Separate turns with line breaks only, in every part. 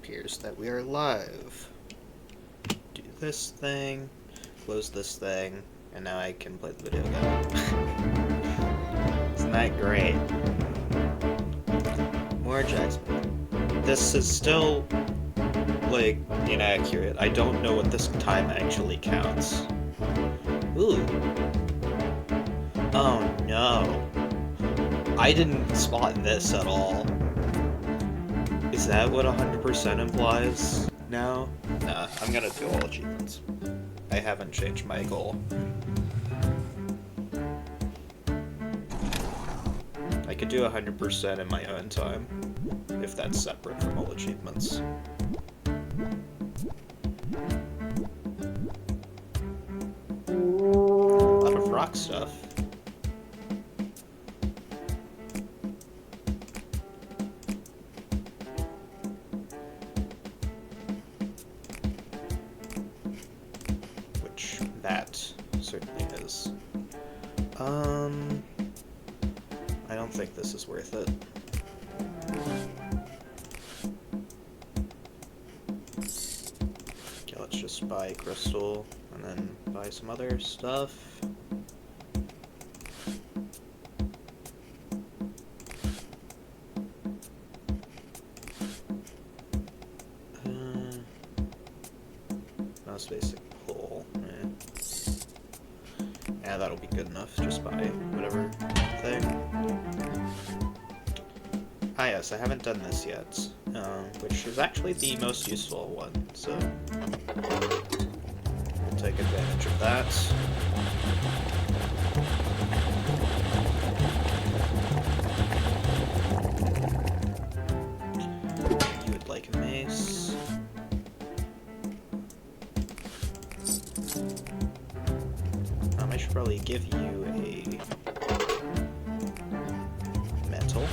appears that we are live. Do this thing, close this thing, and now I can play the video again. Isn't that great? More Jacksmith. This is still, like, inaccurate. I don't know what this time actually counts. Ooh. Oh no. I didn't spot this at all. Is that what 100% implies now? Nah, I'm gonna do all achievements. I haven't changed my goal. I could do 100% in my own time, if that's separate from all achievements. A lot of rock stuff. Which that certainly is. I don't think this is worth it. Okay, let's just buy crystal and then buy some other stuff. Most basic pull. Yeah, that'll be good enough. Just buy whatever thing. Ah yes, I haven't done this yet, which is actually the most useful one, so we'll take advantage of that. You would like a mace. I should probably give you a metal.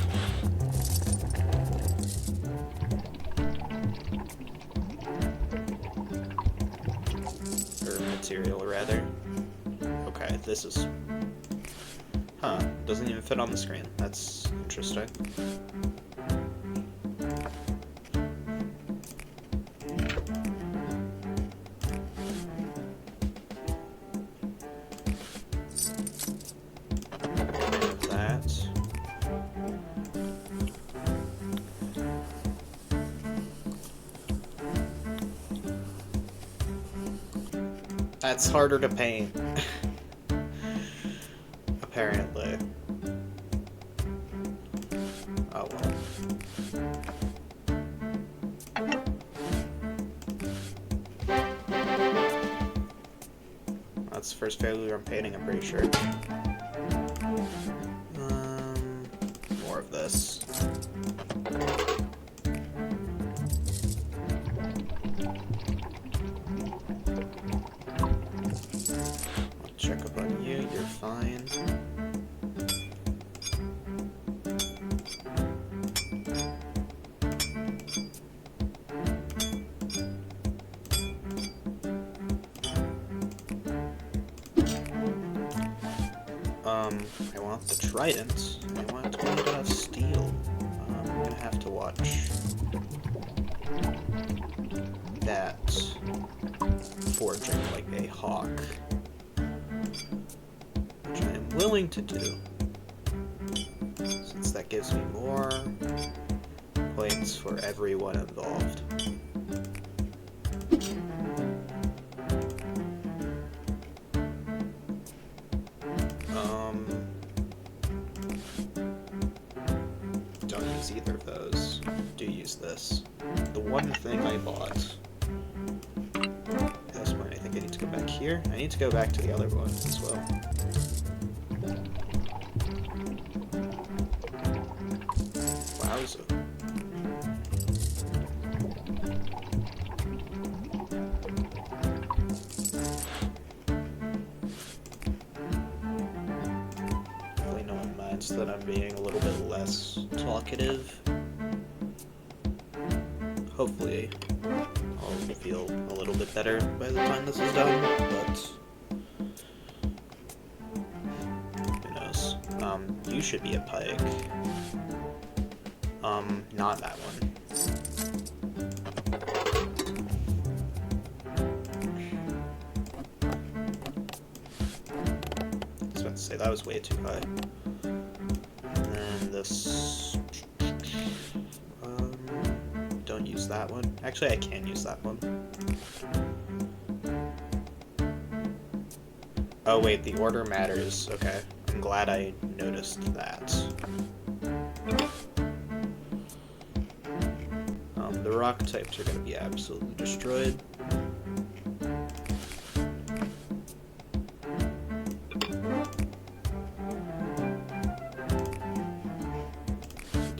Or material, rather. Okay, this is... Huh, doesn't even fit on the screen. That's interesting. That's harder to paint. Apparently. Oh well. That's the first failure I'm painting, I'm pretty sure. More of this. Check up on you, you're fine. I want the trident. I want 20 out of steel. I'm gonna have to watch that forging like a hawk. Which I am willing to do, since that gives me more points for everyone involved. Don't use either of those. Do use this. The one thing I bought. At this point, I think I need to go back here. I need to go back to the other one as well. Wowza. Hopefully no one minds that I'm being a little bit less talkative. Hopefully I'll feel a little bit better by the time this is done, but who knows. You should be a pike. Not that one. about to say, that was way too high. And then this... don't use that one. Actually, I can use that one. Oh wait, the order matters. Okay, I'm glad I noticed that. The rock types are going to be absolutely destroyed.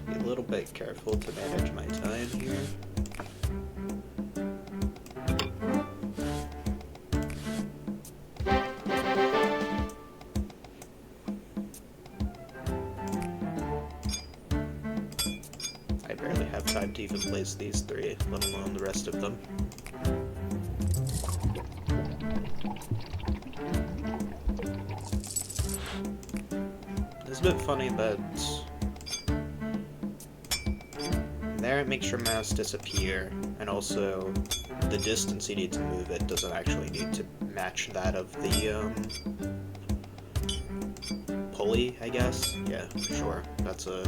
Be a little bit careful to manage my time here. I barely have time to even place these three, let alone the rest of them. It's a bit funny that there it makes your mouse disappear, and also the distance you need to move it doesn't actually need to match that of the pulley, I guess. Yeah, sure. That's a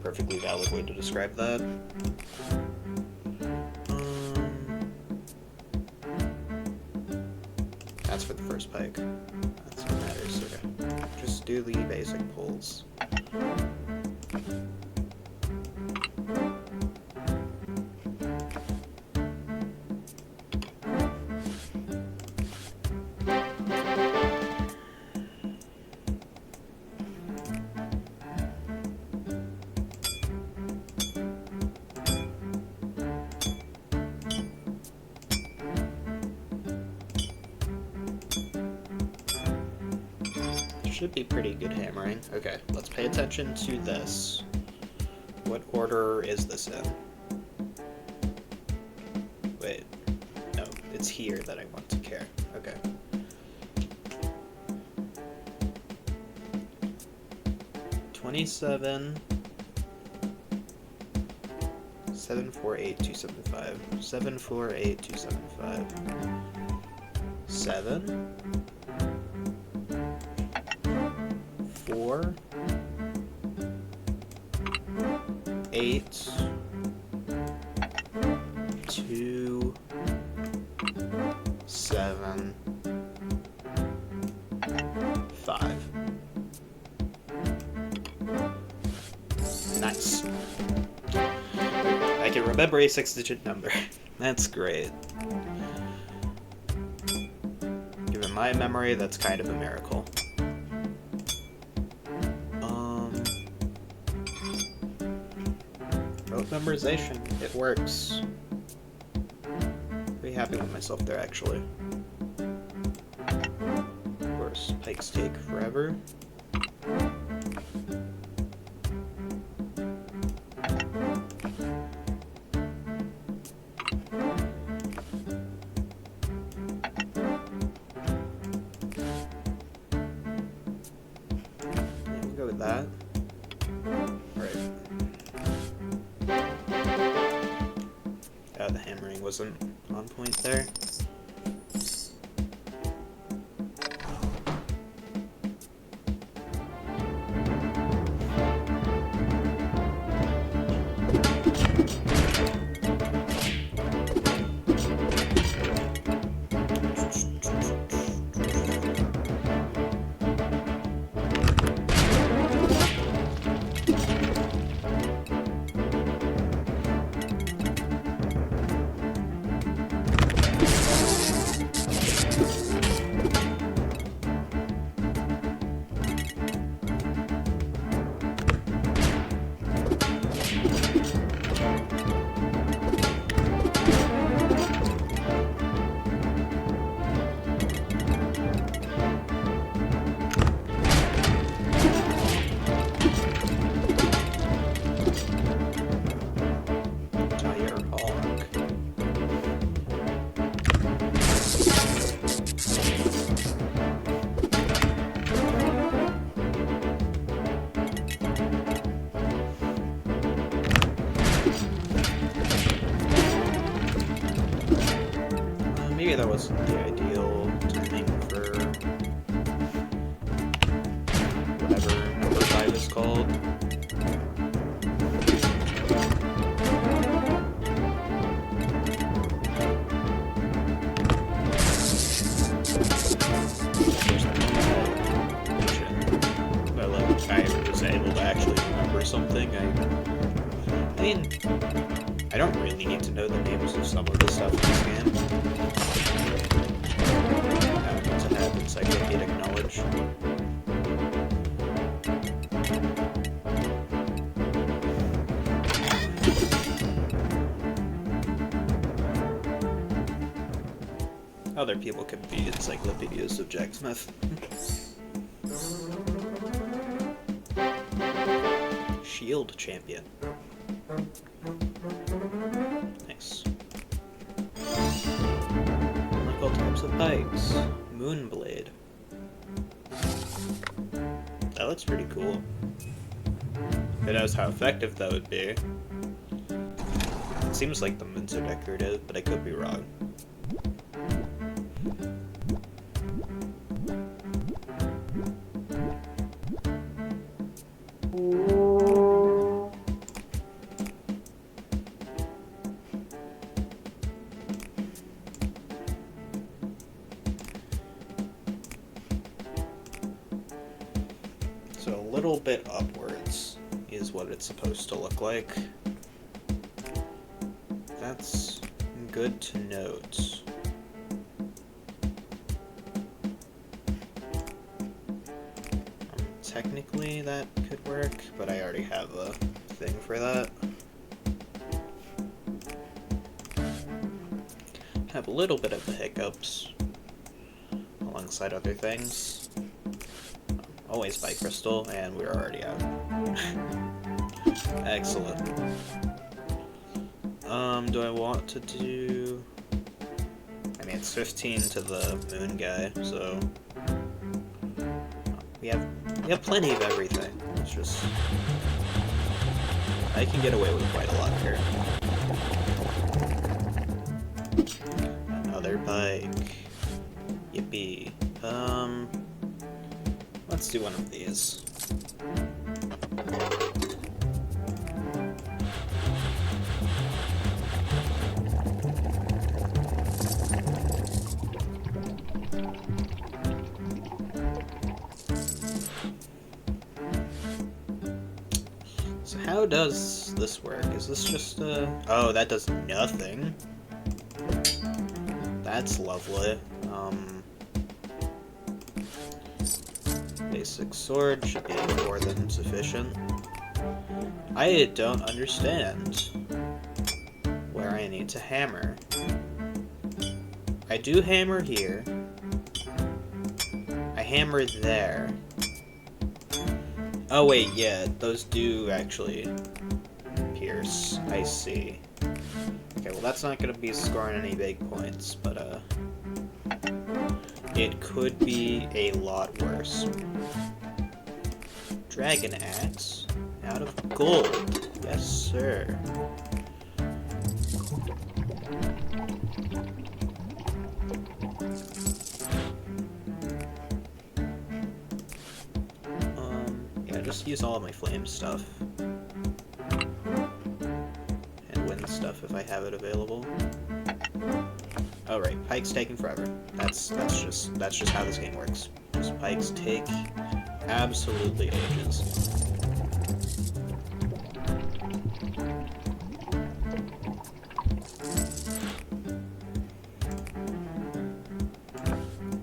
perfectly valid way to describe that. That's for the first pike. That's what matters. Okay. Just do the basic pulls. Should be pretty good hammering. Okay, let's pay attention to this. What order is this in? Wait, no, it's here that I want to care. Okay. $27 748,275 748,275 7 4 8 2 7 5. Nice. I can remember a 6-digit number. That's great. Given my memory, that's kind of a miracle. Rote memorization, it works. Pretty happy with myself there, actually. Of course, pikes take forever. That. Right. The hammering wasn't on point there. called. But like, I was able to actually remember something. I mean, I don't really need to know the names of some of the stuff in this game. I don't need to have encyclopedic knowledge. Other people can be encyclopedias of Jacksmith. Shield champion. Nice. Like all types of pikes. Moonblade. That looks pretty cool. Who knows how effective that would be. It seems like the moons are decorative, but I could be wrong. So a little bit upwards is what it's supposed to look like. That's good to note. Technically that could work, but I already have a thing for that. Have a little bit of the hiccups alongside other things. Always by crystal, and we're already out. Excellent. Do I want to do... I mean, it's 15 to the moon guy, so... We have plenty of everything. It's just... I can get away with quite a lot here. Another bike. Yippee. Let's do one of these. So how does this work? Is this just a... Oh, that does nothing. That's lovely. Basic sword should be more than sufficient. I don't understand where I need to hammer. I do hammer here. I hammer there. Oh wait, yeah, those do actually pierce. I see. Okay, well that's not gonna be scoring any big points, but it could be a lot worse. Dragon axe out of gold. Yes, sir. Yeah, just use all of my flame stuff. And wind stuff if I have it available. Oh right, pikes taking forever. That's just how this game works. Just pikes take absolutely ages.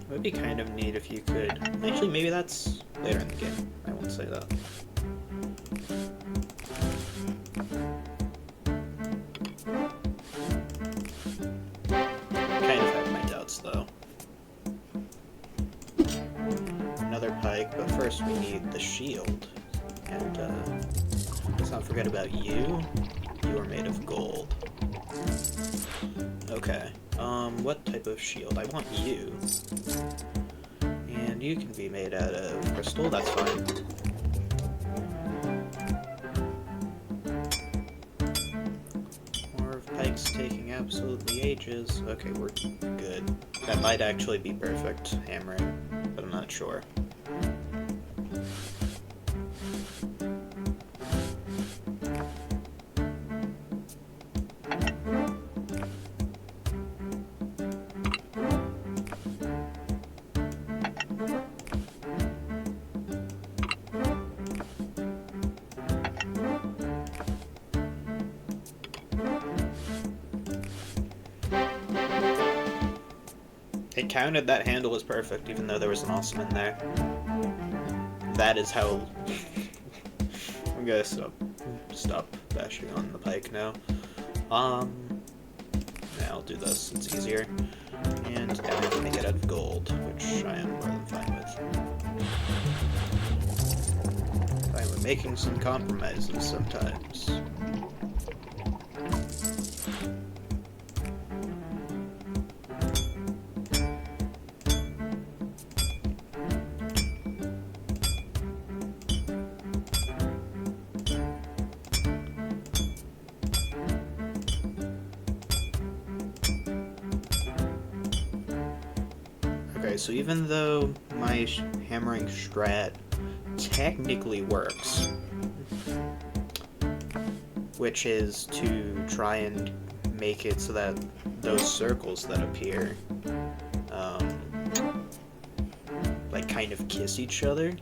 It would be kind of neat if you could... Actually, maybe that's later in the game. I won't say that. Kind of have my doubts, though. Another pike, but first we need the shield. And, let's not forget about you. You are made of gold. Okay. What type of shield? I want you. And you can be made out of crystal, that's fine. More of pikes taking absolutely ages. Okay, we're good. That might actually be perfect hammering, but I'm not sure. Kind counted, that handle was perfect, even though there was an awesome in there. That is how... I'm gonna stop bashing on the pike now. Yeah, I'll do this, it's easier. And I'm gonna make it out of gold, which I am more than fine with. Fine with making some compromises sometimes. Okay, so even though my hammering strat technically works, which is to try and make it so that those circles that appear, like kind of kiss each other,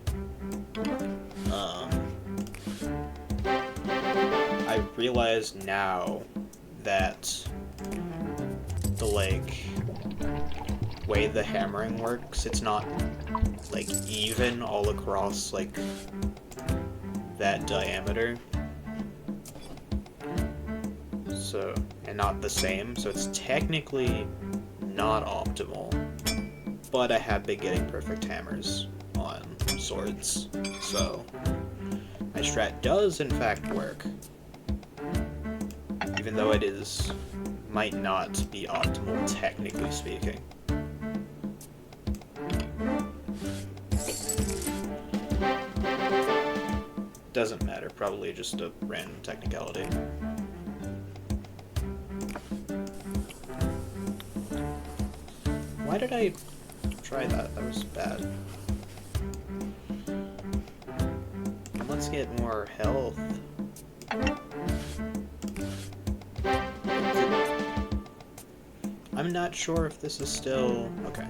I realize now that the, like, way the hammering works, it's not like even all across like that diameter, so, and not the same, so it's technically not optimal, but I have been getting perfect hammers on swords, so my strat does in fact work, even though it might not be optimal technically speaking. Doesn't matter, probably just a random technicality. Why did I try that? That was bad. Let's get more health. I'm not sure if this is still... Okay,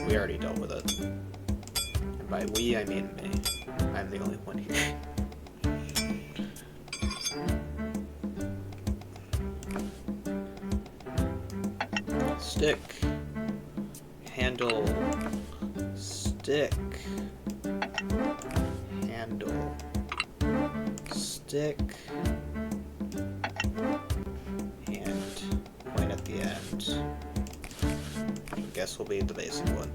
we already dealt with it. And by we, I mean me. I'm the only one here. Stick, handle, stick, handle, stick, and point at the end. I guess will be the basic one.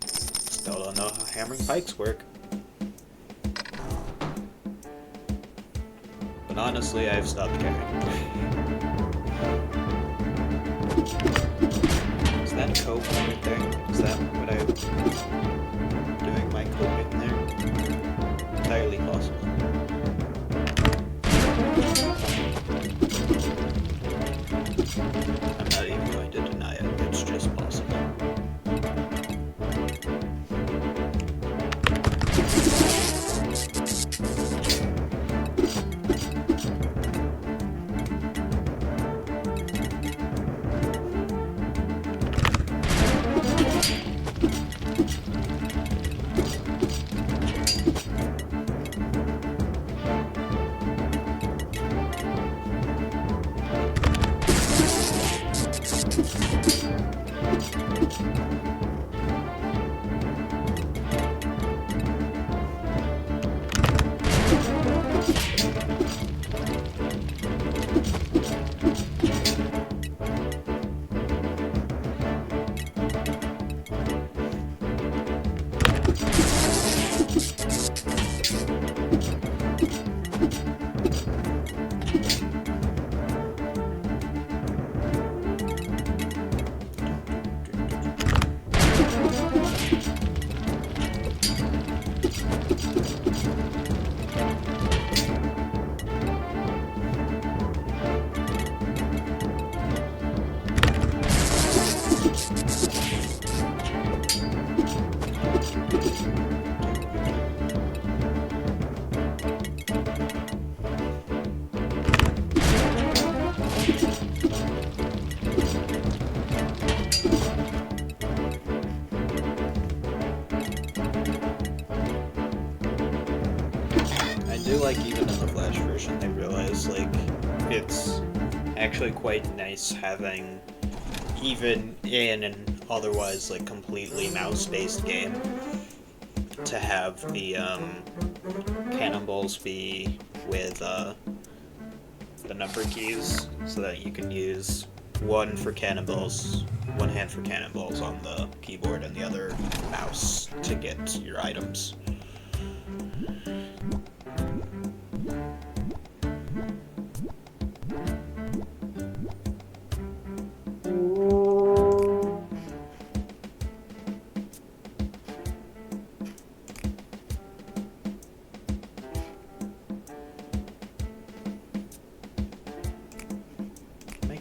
Still don't know how hammering pikes work. But honestly, I've stopped caring. Is that cope right there? Is that what I'm doing my coping there? Entirely possible. I'm not even going to deny it, it's just possible. I do like even in the Flash version they realize like it's actually quite nice having, even in an otherwise like completely mouse-based game, to have the cannonballs be with the number keys, so that you can use one hand for cannonballs on the keyboard and the other mouse to get your items.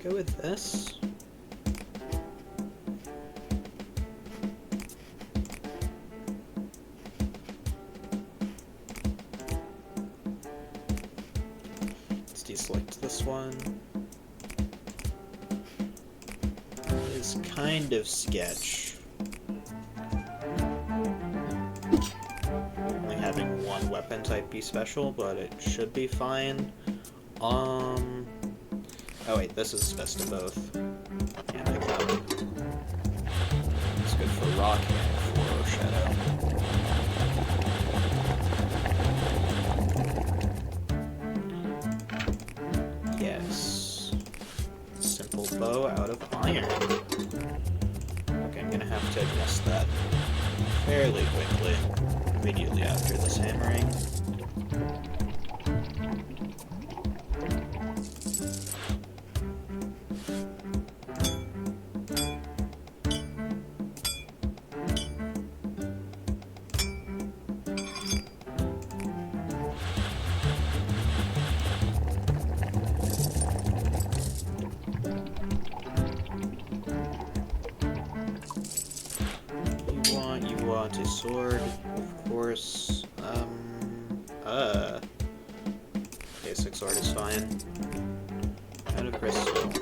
Go with this. Let's deselect this one. It is kind of sketch. Only having one weapon type be special, but it should be fine. Oh wait, this is best of both. Yeah, pick that one. It's good for rock and for shadow. Yes. Simple bow out of iron. Okay, I'm gonna have to adjust that fairly quickly, immediately after this hammering. You want a sword, of course. Basic sword is fine. Out of crystal.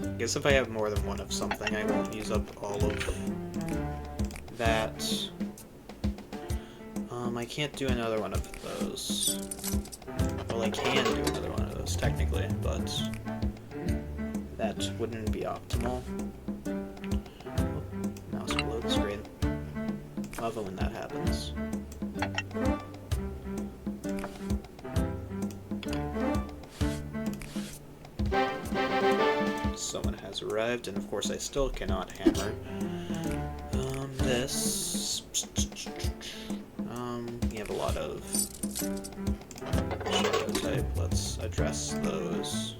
I guess if I have more than one of something, I won't use up all of that. I can't do another one of those. Well, I can do another one of those, technically, but that wouldn't be optimal. Oh, mouse below the screen. Love it when that happens. Someone has arrived, and of course I still cannot hammer. This... we have a lot of shadow type. Let's address those.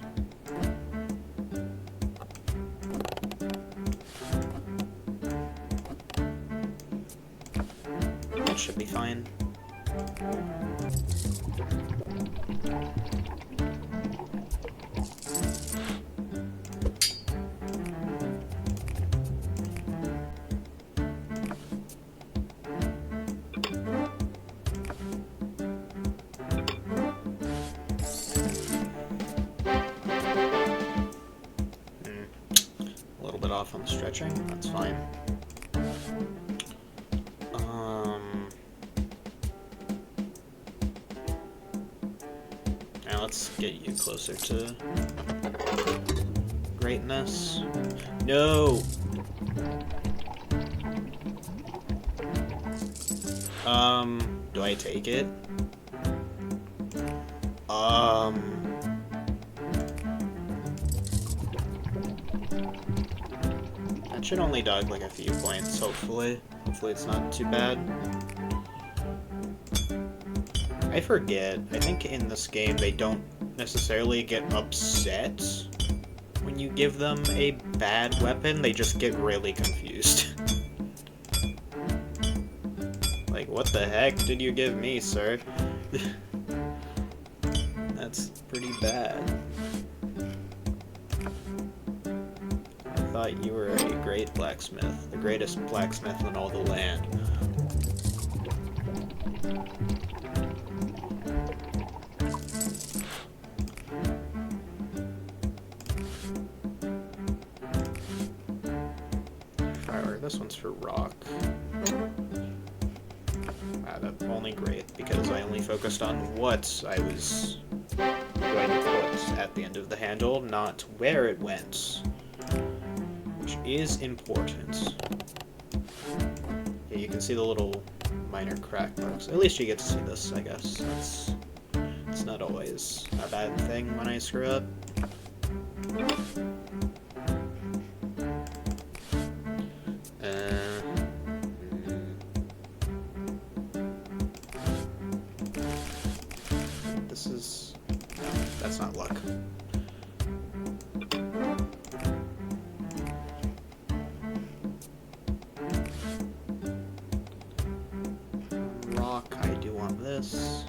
That should be fine. Off on the stretching, that's fine. Now let's get you closer to greatness. No! Do I take it? That should only dog like a few points, hopefully. Hopefully it's not too bad. I forget. I think in this game they don't necessarily get upset when you give them a bad weapon. They just get really confused. Like, what the heck did you give me, sir? That's pretty bad. I thought you were a great blacksmith, the greatest blacksmith in all the land. Or this one's for rock. That's only great, because I only focused on what I was going to put at the end of the handle, not where it went. Which is important. Yeah, you can see the little minor crack marks. At least you get to see this, I guess. It's not always a bad thing when I screw up. This is... no, that's not luck. Rock, I do want this.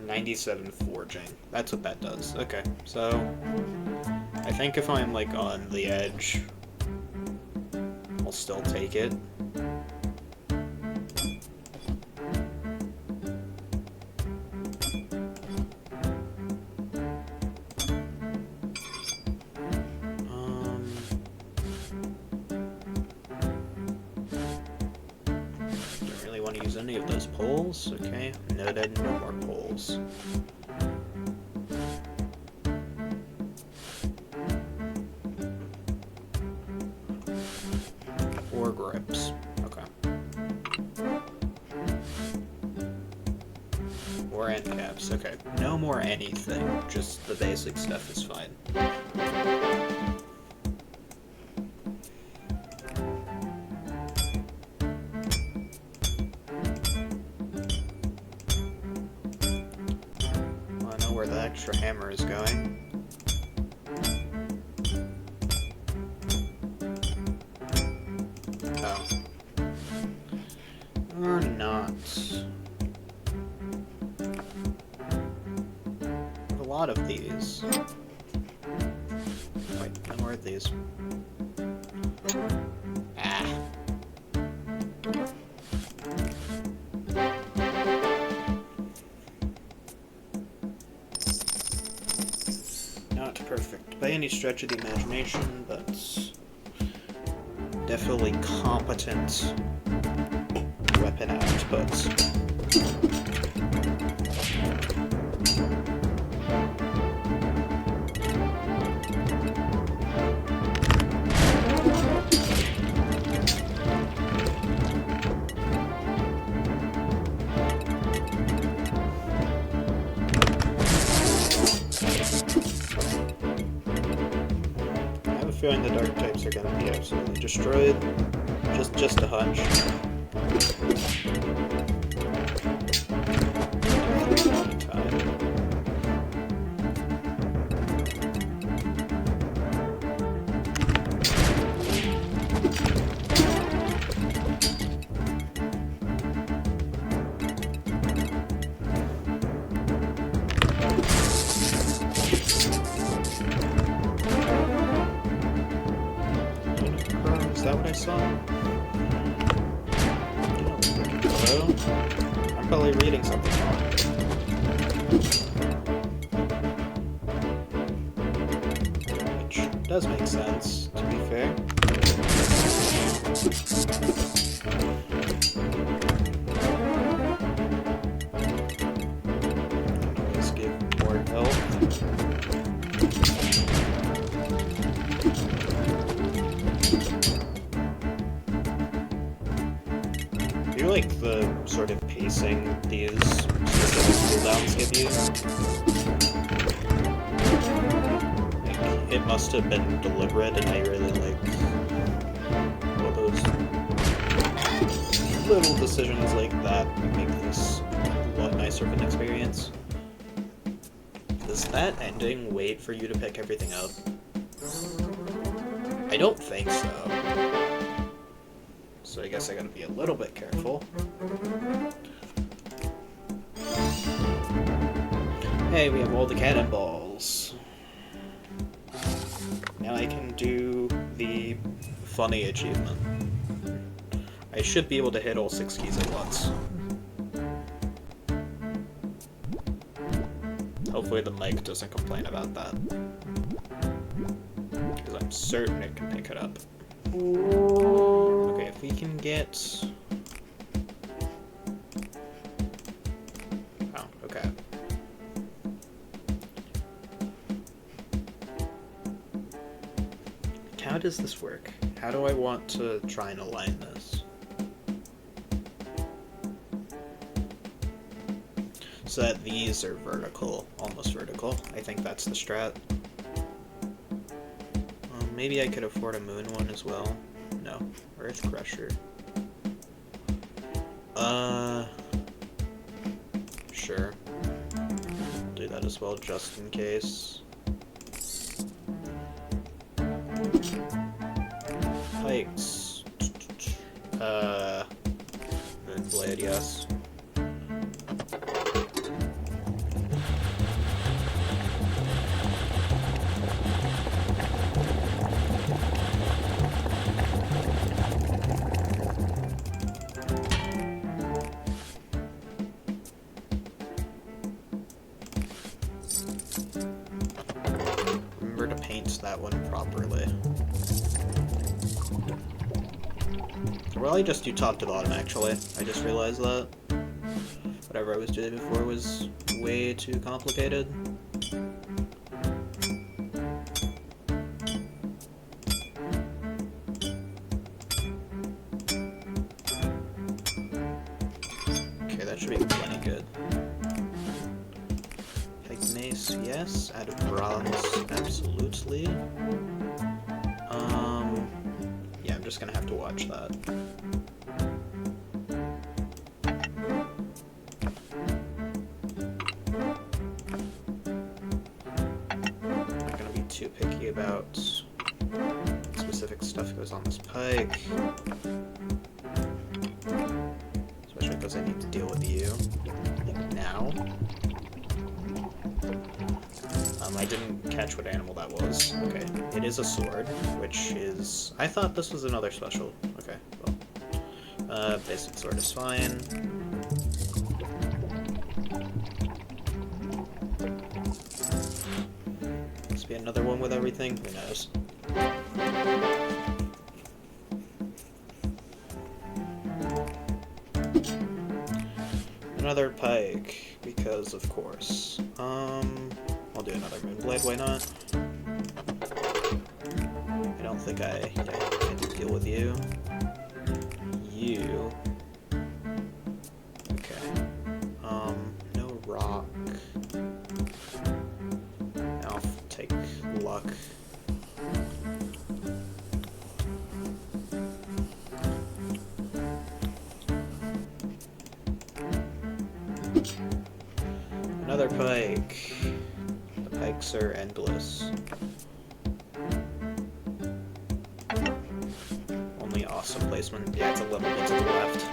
97 forging. That's what that does. Okay, so I think if I'm like on the edge, I'll still take it. Don't really want to use any of those poles. Okay, noted. No more poles. Or grips. Okay. Or end caps. Okay. No more anything. Just the basic stuff is fine. Well, I know where the extra hammer is going. Oh. Or not. There's a lot of these. Wait, no more of these. Ah. Not perfect by any stretch of the imagination, but definitely competent weapon output. I have a feeling the dark types are going to be absolutely destroyed. Just a hunch. Is that what I saw? Hello? I'm probably reading something wrong. Which does make sense, to be fair. Always give more health. I do like the sort of pacing these cooldowns give you. Like, it must have been deliberate, and I really like all those little decisions like that make this a lot nicer of an experience. Does that ending wait for you to pick everything up? I don't think so. So I guess I gotta be a little bit careful. Hey, we have all the cannonballs. Now I can do the funny achievement. I should be able to hit all 6 keys at once. Hopefully the mic doesn't complain about that. certain it can pick it up. Okay, if we can get... Oh, okay. How does this work? How do I want to try and align this? So that these are vertical, almost vertical. I think that's the strat. Maybe I could afford a moon one as well. No. Earth Crusher. Sure. Do that as well, just in case. Pikes. Moonblade, yes. Remember to paint that one properly. Well, I just do top to bottom, actually. I just realized that. Whatever I was doing before was way too complicated. Okay, that should be plenty good. Pike mace, yes. Out of bronze, absolutely. Yeah, I'm just gonna have to watch that. Not gonna be too picky about specific stuff goes on this pike. Especially because I need to deal with you. Like now. I didn't catch what animal that was. Okay, it is a sword, which is... I thought this was another special. Okay, well. Basic sword is fine. Must be another one with everything. Who knows? Another pike, because of course. I'll do another Moonblade, why not? I don't think I can deal with you. You. Okay. No rock. I'll take luck. Another pike. The pikes are endless. Only awesome placement. Yeah, it's a little bit to the left.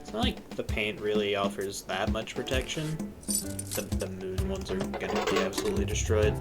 It's not like the paint really offers that much protection. The moon ones are gonna be absolutely destroyed.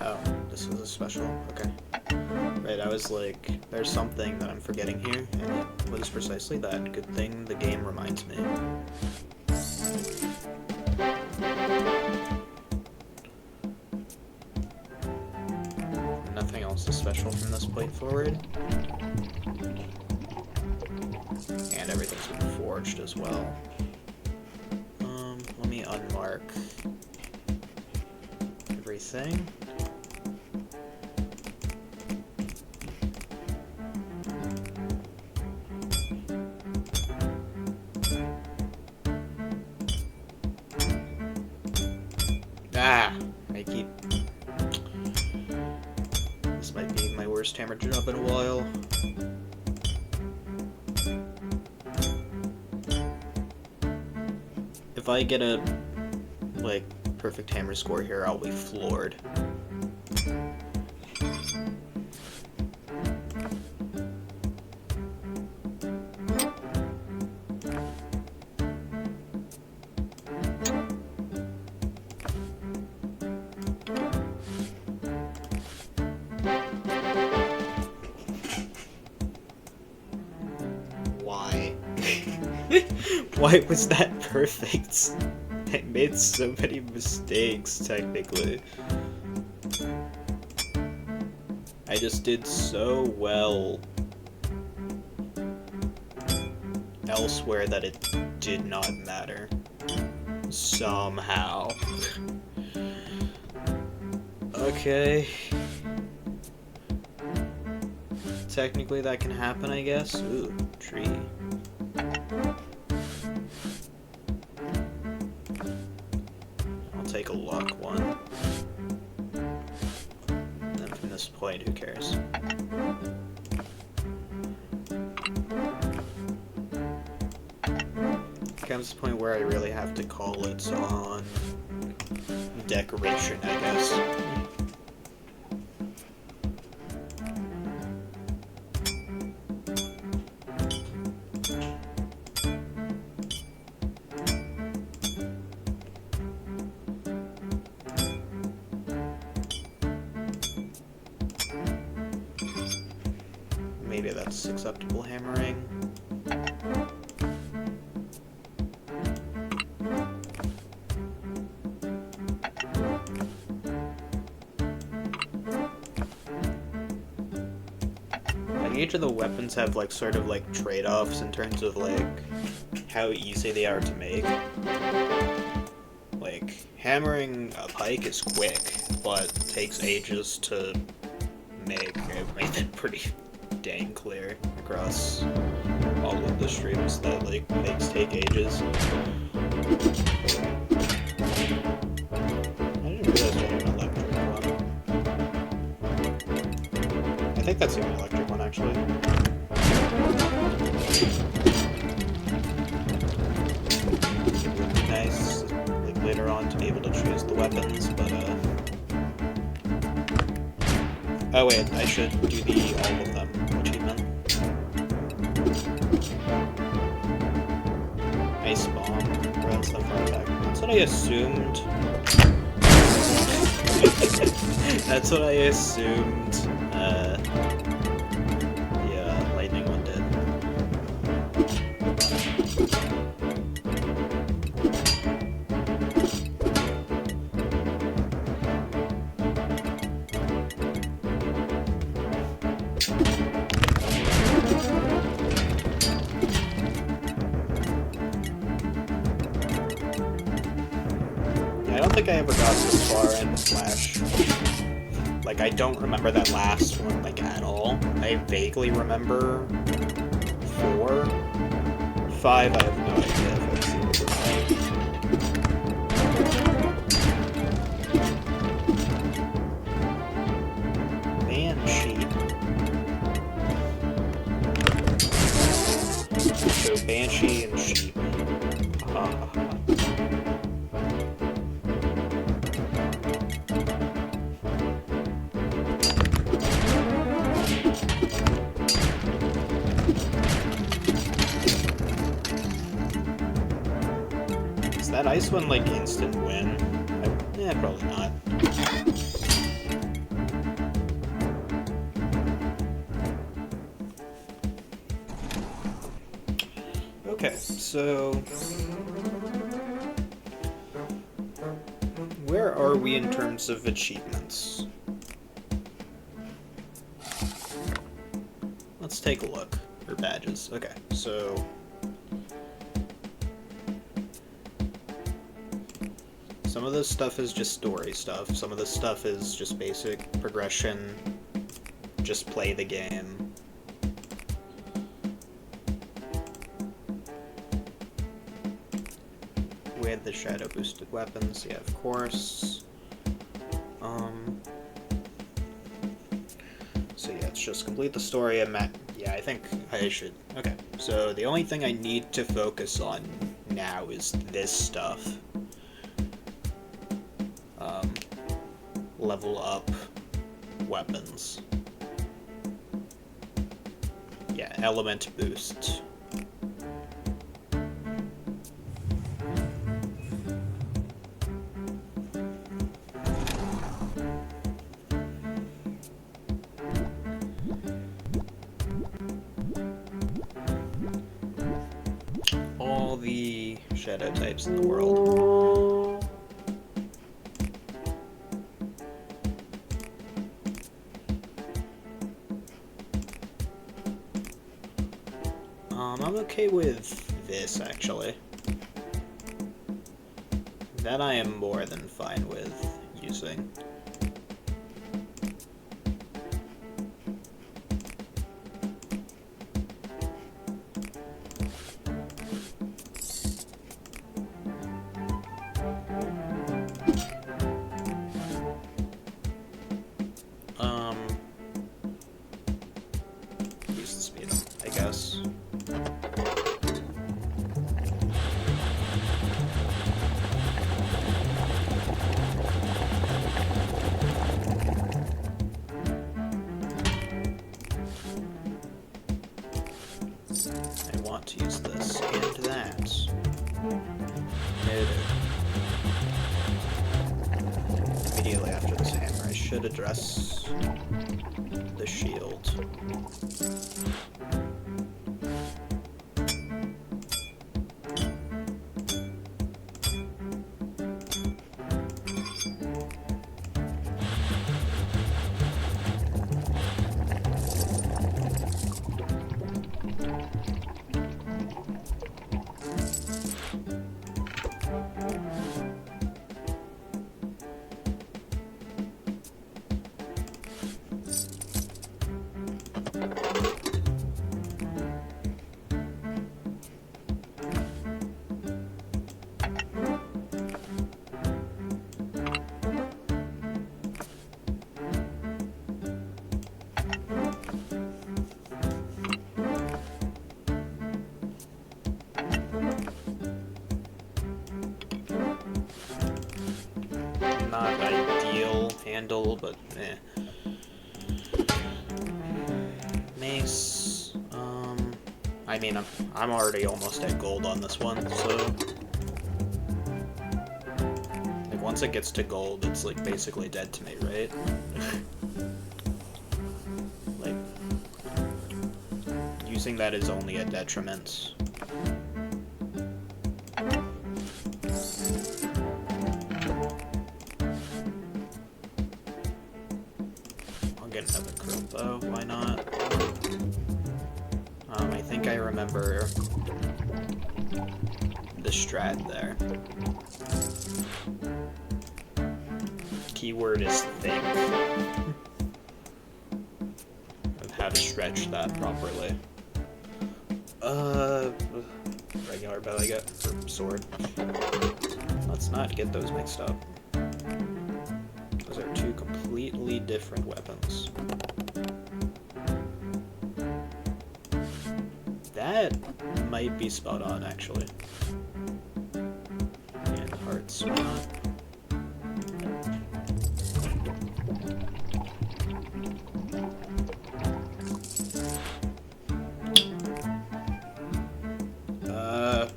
Oh, this was a special. Okay. Right, I was like, there's something that I'm forgetting here, and it was precisely that. Good thing the game reminds me. Nothing else is special from this point forward. And everything's been forged as well. Let me unmark everything. Ah! may keep... This might be my worst hammer job in a while. If I get a, like, perfect hammer score here, I'll be floored. Why? Why was that perfect? I made so many mistakes, technically. I just did so well elsewhere that it did not matter. Somehow. Okay. Technically that can happen, I guess. Ooh, tree. I'll take a luck one. And from this point, who cares? Comes the point where I really have to call it on decoration, I guess. Maybe that's acceptable hammering. Each of the weapons have like sort of like trade-offs in terms of like how easy they are to make. Like hammering a pike is quick, but takes ages to make. I've made that pretty dang clear across all of the streams that like pikes take ages. I didn't realize I had an electric one. I think that's the only electric one, actually. It would be nice, like, later on to be able to choose the weapons, but, Oh wait, I should do the all of them achievement. Ice bomb, grants them for attack. That's what I assumed. That's what I assumed, the, lightning one did. Yeah, I don't think I ever got this far in Flash. Like, I don't remember that last one, like, at all. I vaguely remember 4. 5, I have no idea if I've seen it or not. Banshee. So, Banshee and Sheep. Is that ice one like instant win? Yeah, probably not. Okay, so where are we in terms of achievements? Let's take a look. Or badges. Okay, so some of this stuff is just story stuff. Some of this stuff is just basic progression. Just play the game. We had the shadow boosted weapons, yeah, of course. So yeah, it's just complete the story and yeah, I think I should. Okay, so the only thing I need to focus on now is this stuff. Level up weapons. Yeah, element boost. All the shadow types in the world. I'm okay with this, actually. That I am more than fine with using. Use the speed up, I guess. I want to use this and that. Noted. Immediately after this hammer, I should address the shield. Not ideal handle, but eh. Mace. I mean, I'm already almost at gold on this one, so like once it gets to gold, it's like basically dead to me, right? Like using that is only a detriment. Get another crowbow, why not? I think I remember the strat there. Keyword is think. Of how to stretch that properly. Regular bow I get, or sword. Let's not get those mixed up. Those are two completely different weapons. That might be spot on, actually. And heart spot.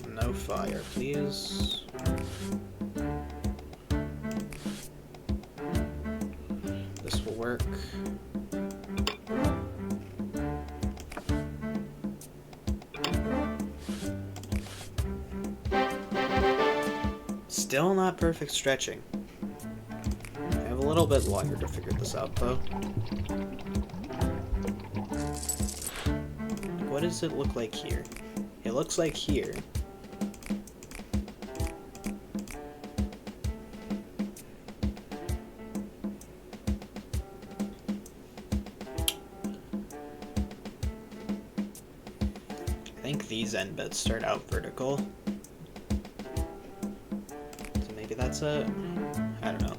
No fire, please. This will work. Still not perfect stretching. I have a little bit longer to figure this out, though. What does it look like here? It looks like here. I think these end bits start out vertical. So maybe that's it? I don't know.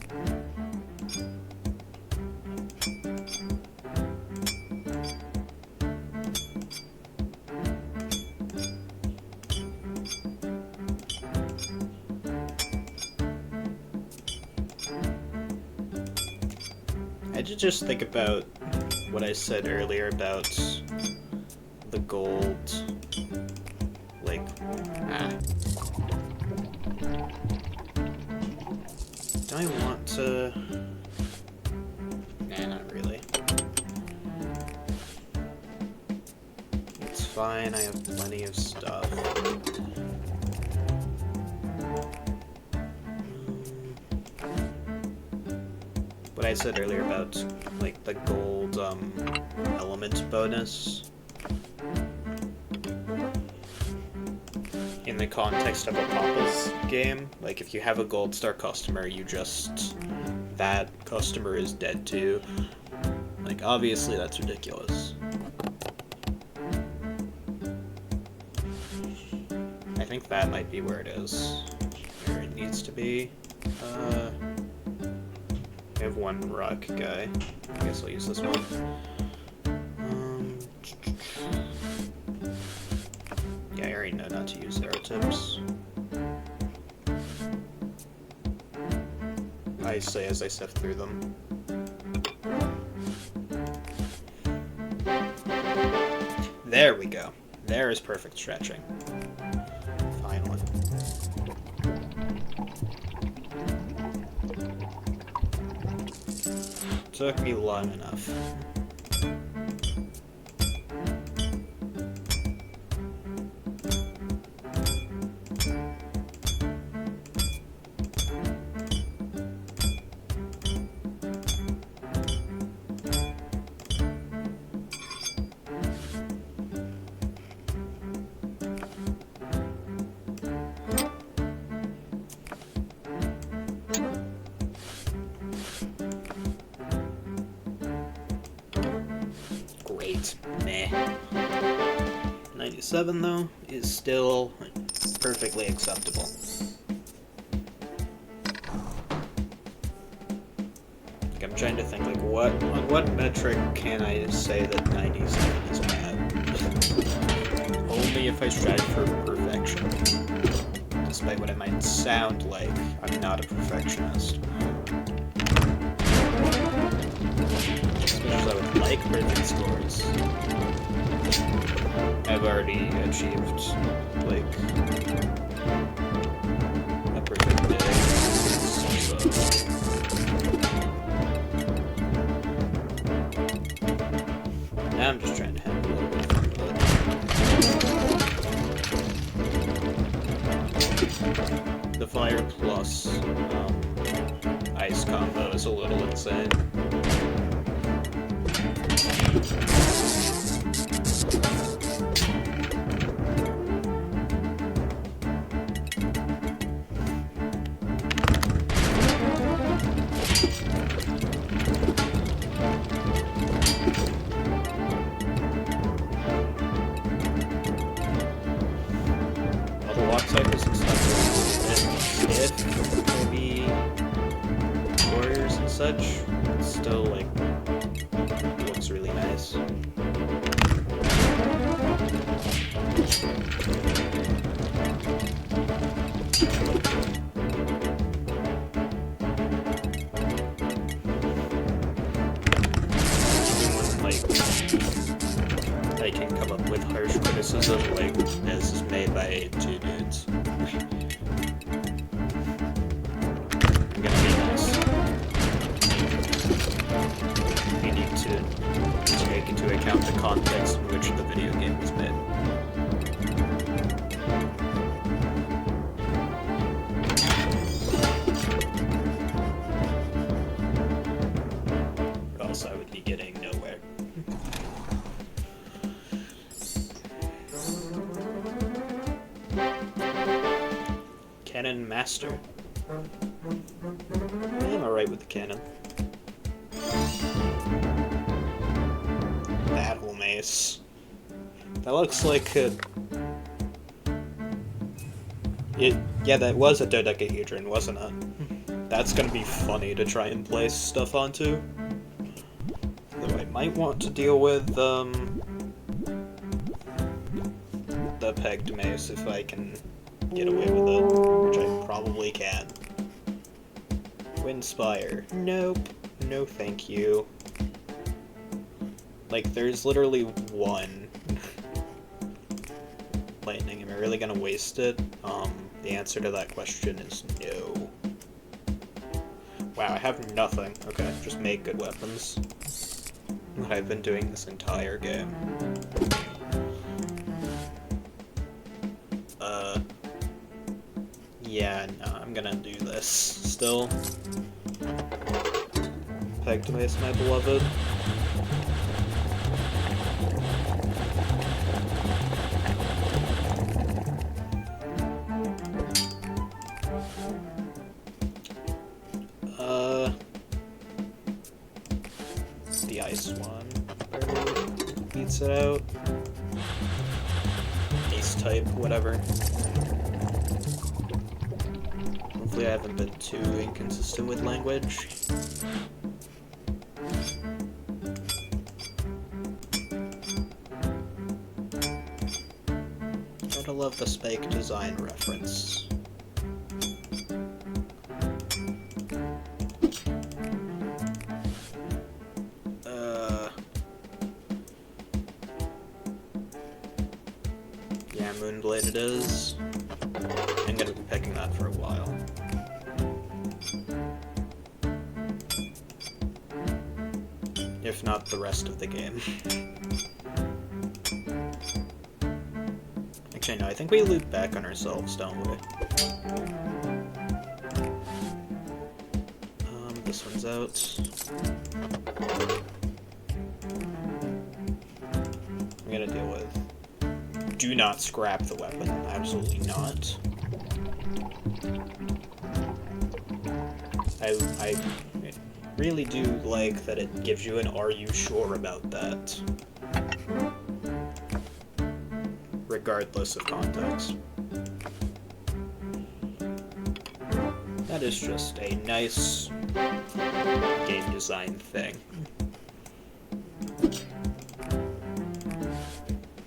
I did just think about what I said earlier about the gold, like, Do I want to... Nah, not really. It's fine, I have plenty of stuff. What I said earlier about, like, the gold, element bonus. In the context of a Papa's game, like, if you have a gold star customer, you just... that customer is dead too. Like, obviously that's ridiculous. I think that might be where it is. Where it needs to be. I have one rock guy. I guess I'll use this one. Yeah, I already know not to use arrow tips. I say as I sift through them. There we go. There is perfect stretching. Finally. Took me long enough. Great. Meh. 97 though is still perfectly acceptable. Like, I'm trying to think, like, on what metric can I say that 97 is bad? Only if I strive for perfection. Despite what it might sound like, I'm not a perfectionist. As I would like perfect scores. I've already achieved, like, a perfect day. So. Now I'm just trying to have a little bit of fun with it. The fire plus ice combo is a little insane. All the walk cycles and stuff hit, maybe warriors and such, it's still, like, looks really nice. I can come up with harsh criticism like this is made by two dudes. I'm gonna be nice. We need to take into account the context in which the video game was made. Or else I would be getting nowhere. Cannon Master. I'm alright with the cannon. Battle Mace. That looks like a... Yeah, that was a dodecahedron, wasn't it? That's gonna be funny to try and place stuff onto. Though I might want to deal with, the pegged mace if I can get away with it, which I probably can. Windspire. Nope. No thank you. Like, there's literally one lightning. Am I really gonna waste it? The answer to that question is no. Wow, I have nothing. Okay, just make good weapons. What I've been doing this entire game. Yeah, no, I'm gonna do this still. Pegtimus, my beloved. The ice one barely beats it out. Ace type, whatever. Hopefully I haven't been too inconsistent with language. Gotta love the Spike design reference. Yeah, Moonblade it is. I'm gonna be picking that for a while. If not the rest of the game. Actually, no, I think we loop back on ourselves, don't we? This one's out. I'm gonna deal with... Do not scrap the weapon. Absolutely not. I really do like that it gives you an "Are you sure about that?" regardless of context. That is just a nice game design thing.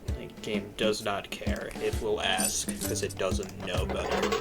The game does not care. It will ask because it doesn't know better.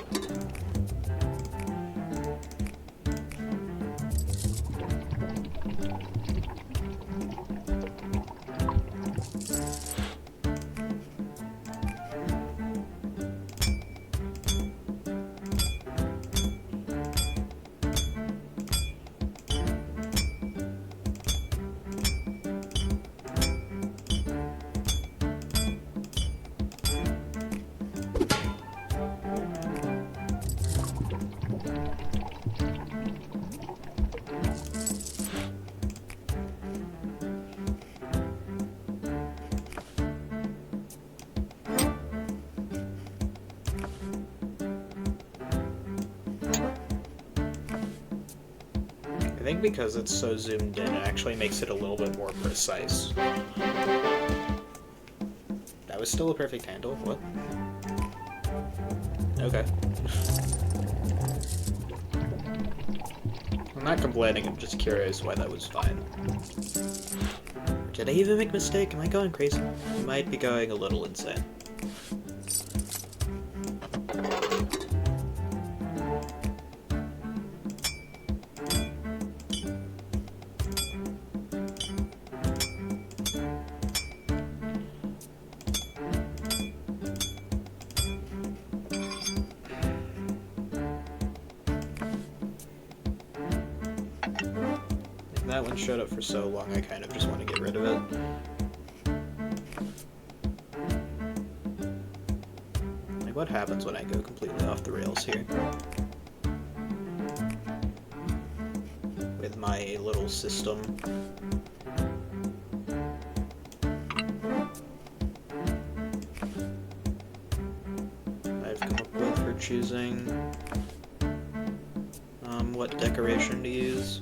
I think because it's so zoomed in, it actually makes it a little bit more precise. That was still a perfect handle? What? Okay. I'm not complaining, I'm just curious why that was fine. Did I even make a mistake? Am I going crazy? I might be going a little insane. That one showed up for so long, I kind of just want to get rid of it. Like, what happens when I go completely off the rails here? With my little system. I've come up with for choosing what decoration to use.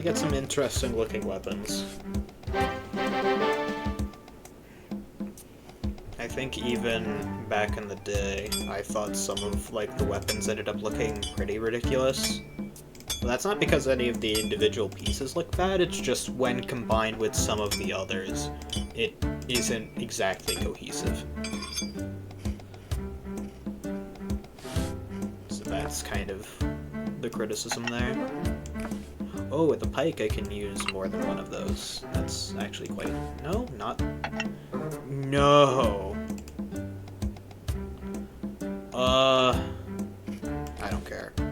we get some interesting looking weapons. I think even back in the day, I thought some of like the weapons ended up looking pretty ridiculous. But that's not because any of the individual pieces look bad, it's just when combined with some of the others, it isn't exactly cohesive. So that's kind of the criticism there. Oh, with the pike I can use more than one of those. That's actually quite... No, not... No! I don't care. You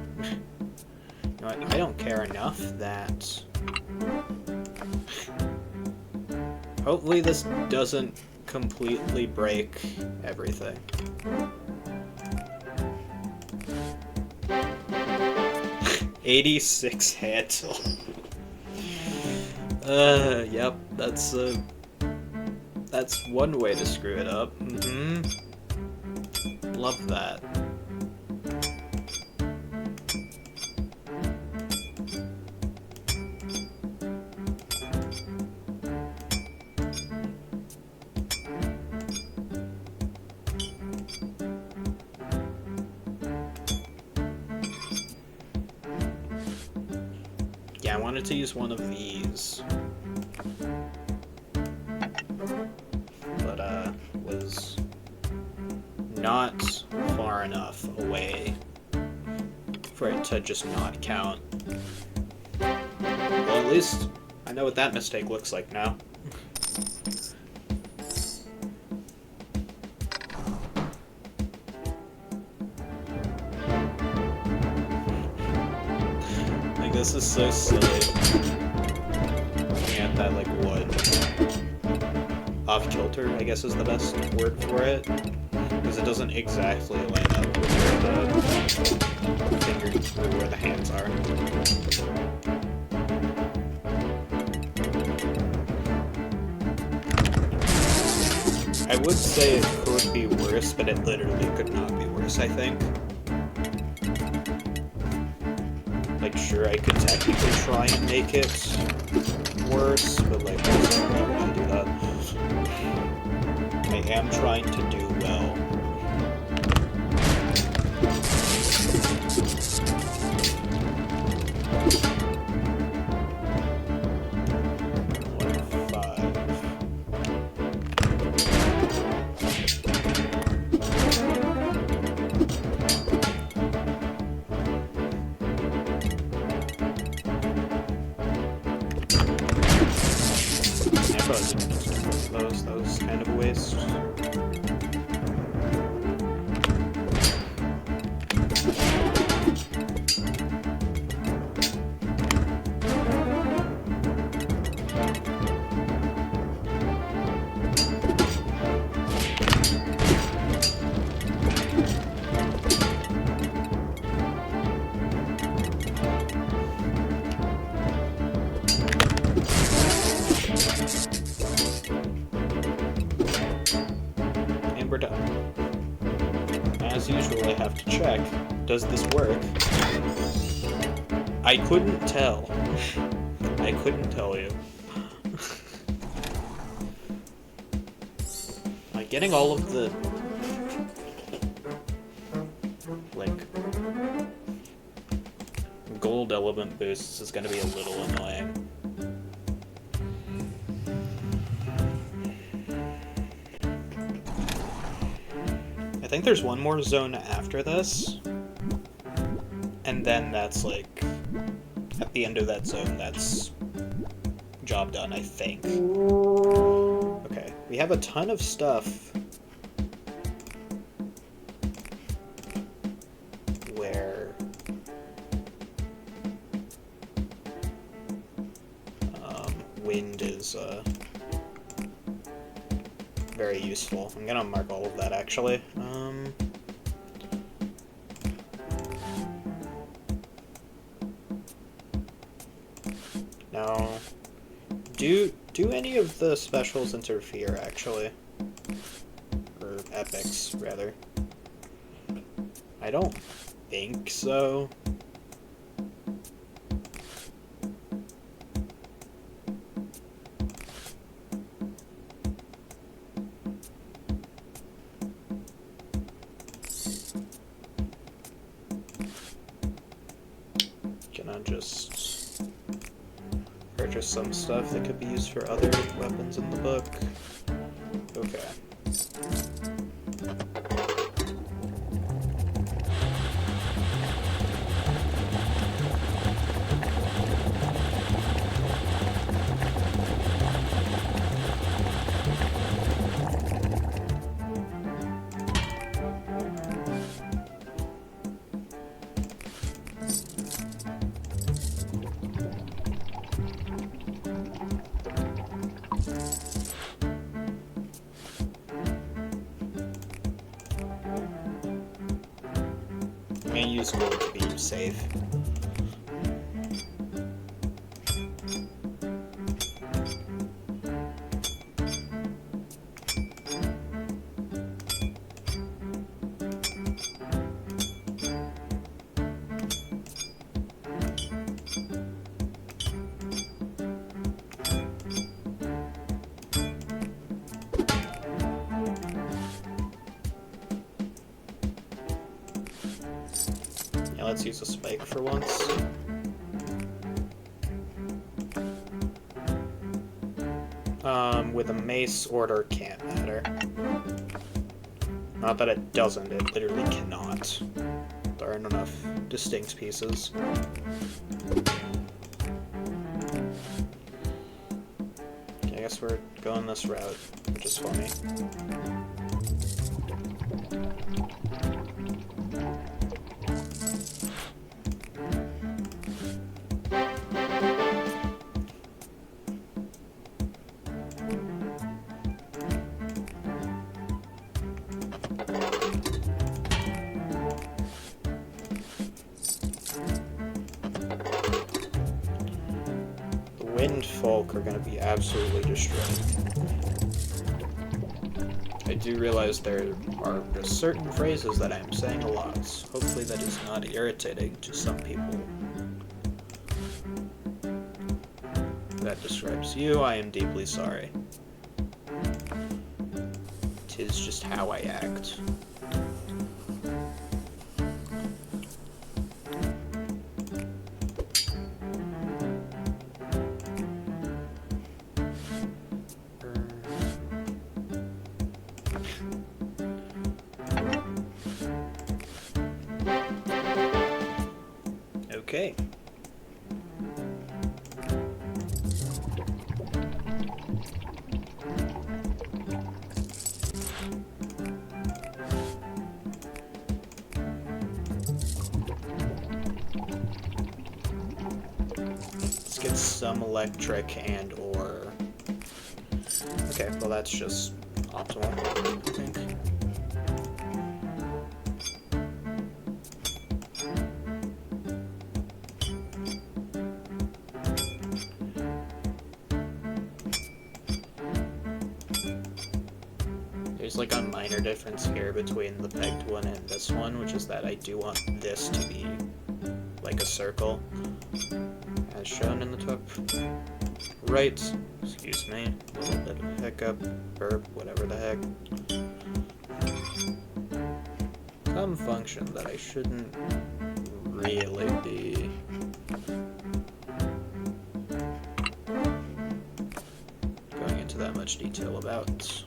know what? I don't care enough that... Hopefully this doesn't completely break everything. $86 handle. Yep, that's one way to screw it up. Love that. Yeah, I wanted to use one of these. But, was not far enough away for it to just not count. Well, at least I know what that mistake looks like now. Like, this is so silly. Looking at that, like, wood. Off-kilter, I guess is the best word for it. Because it doesn't exactly line up with where the fingers, or where the hands are. I would say it could be worse, but it literally could not be worse, I think. Like, sure, I could technically try and make it worse, but, like, I'm not going to do that. I am trying to do well. That was kind of a waste. And we're done. As usual, I have to check. Does this work? I couldn't tell. I couldn't tell you. Like, getting all of the... like... gold element boosts is gonna be a little annoying. I think there's one more zone after this, and then that's like, at the end of that zone, that's job done, I think. Okay, we have a ton of stuff where wind is very useful. I'm gonna mark all of that, actually. Now, do any of the specials interfere, actually? Or epics, rather. I don't think so. just purchase some stuff that could be used for other weapons in the book. Okay. I'm gonna use gold to be safe. Yeah, let's use a spike for once. With a mace, order can't matter. Not that it doesn't, it literally cannot. There aren't enough distinct pieces. Okay, I guess we're going this route, which is funny. Wind folk are going to be absolutely destroyed. I do realize there are just certain phrases that I'm saying a lot. Hopefully that is not irritating to some people. If that describes you, I am deeply sorry. 'Tis just how I act. Okay. Let's get some electric and or... Okay, well that's just optimal, I think. There's like a minor difference here between the pegged one and this one, which is that I do want this to be like a circle, as shown in the top right. Excuse me, a little bit of hiccup, burp, whatever the heck. Some function that I shouldn't really be going into that much detail about.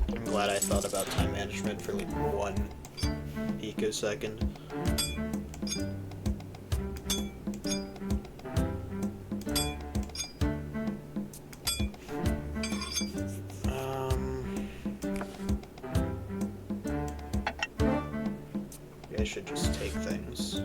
I'm glad I thought about time management for like 1 picosecond. Maybe I should just take things.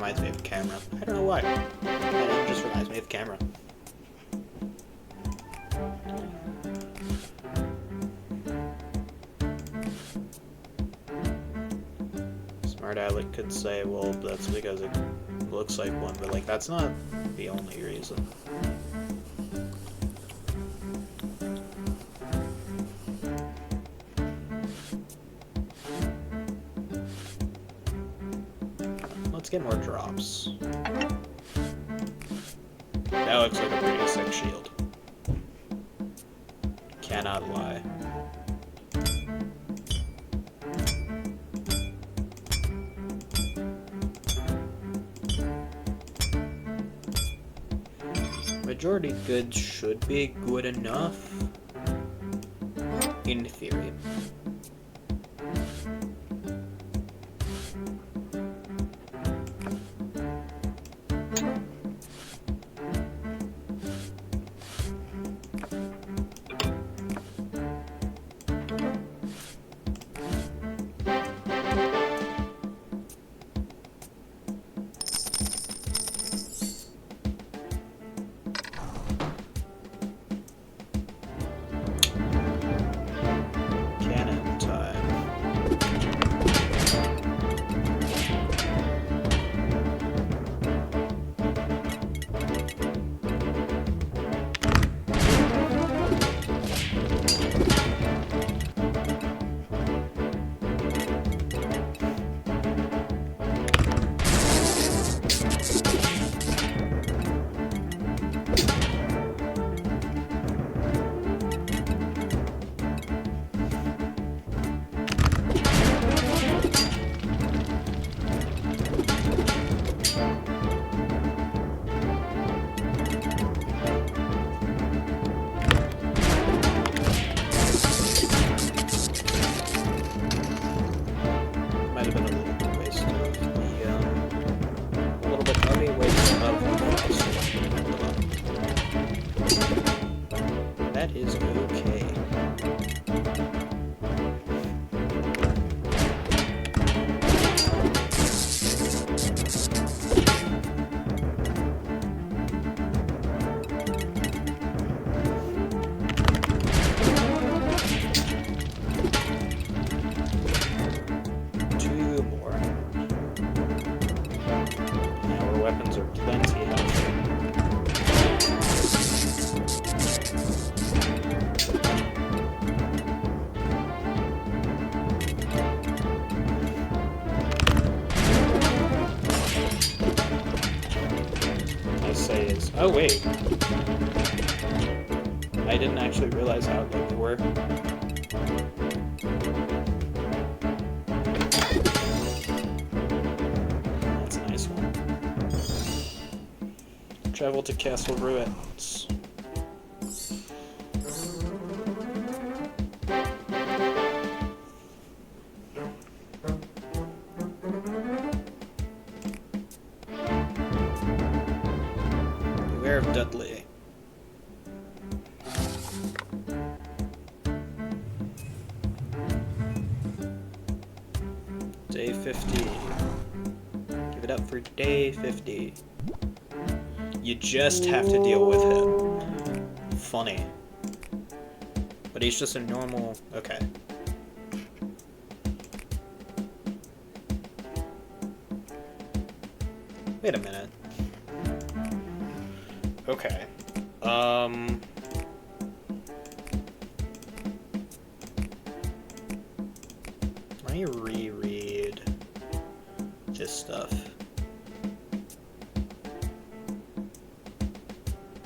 reminds me of camera. I don't know why. It just reminds me of camera. Smart Alec could say, well, that's because it looks like one, but like that's not the only reason. Let's get more drops. That looks like a pretty sick shield. Cannot lie. Majority goods should be good enough, in theory. That is okay. Two more. Now our weapons are plenty healthy. Oh wait, I didn't actually realize how good they were. That's a nice one. Travel to Castle Ruins. Of Dudley. Day 50. Give it up for day 50. You just have to deal with him. Funny. But he's just a normal... Okay. Wait a minute. Okay. Let me reread this stuff.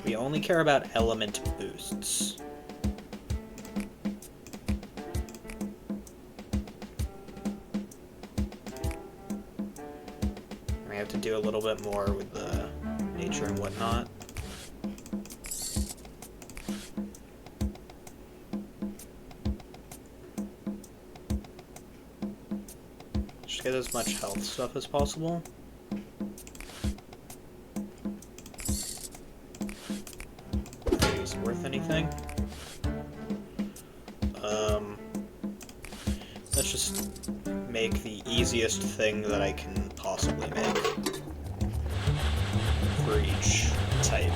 We only care about element boosts. We have to do a little bit more with the nature and whatnot. Get as much health stuff as possible. If it's worth anything. Let's just make the easiest thing that I can possibly make. for each type.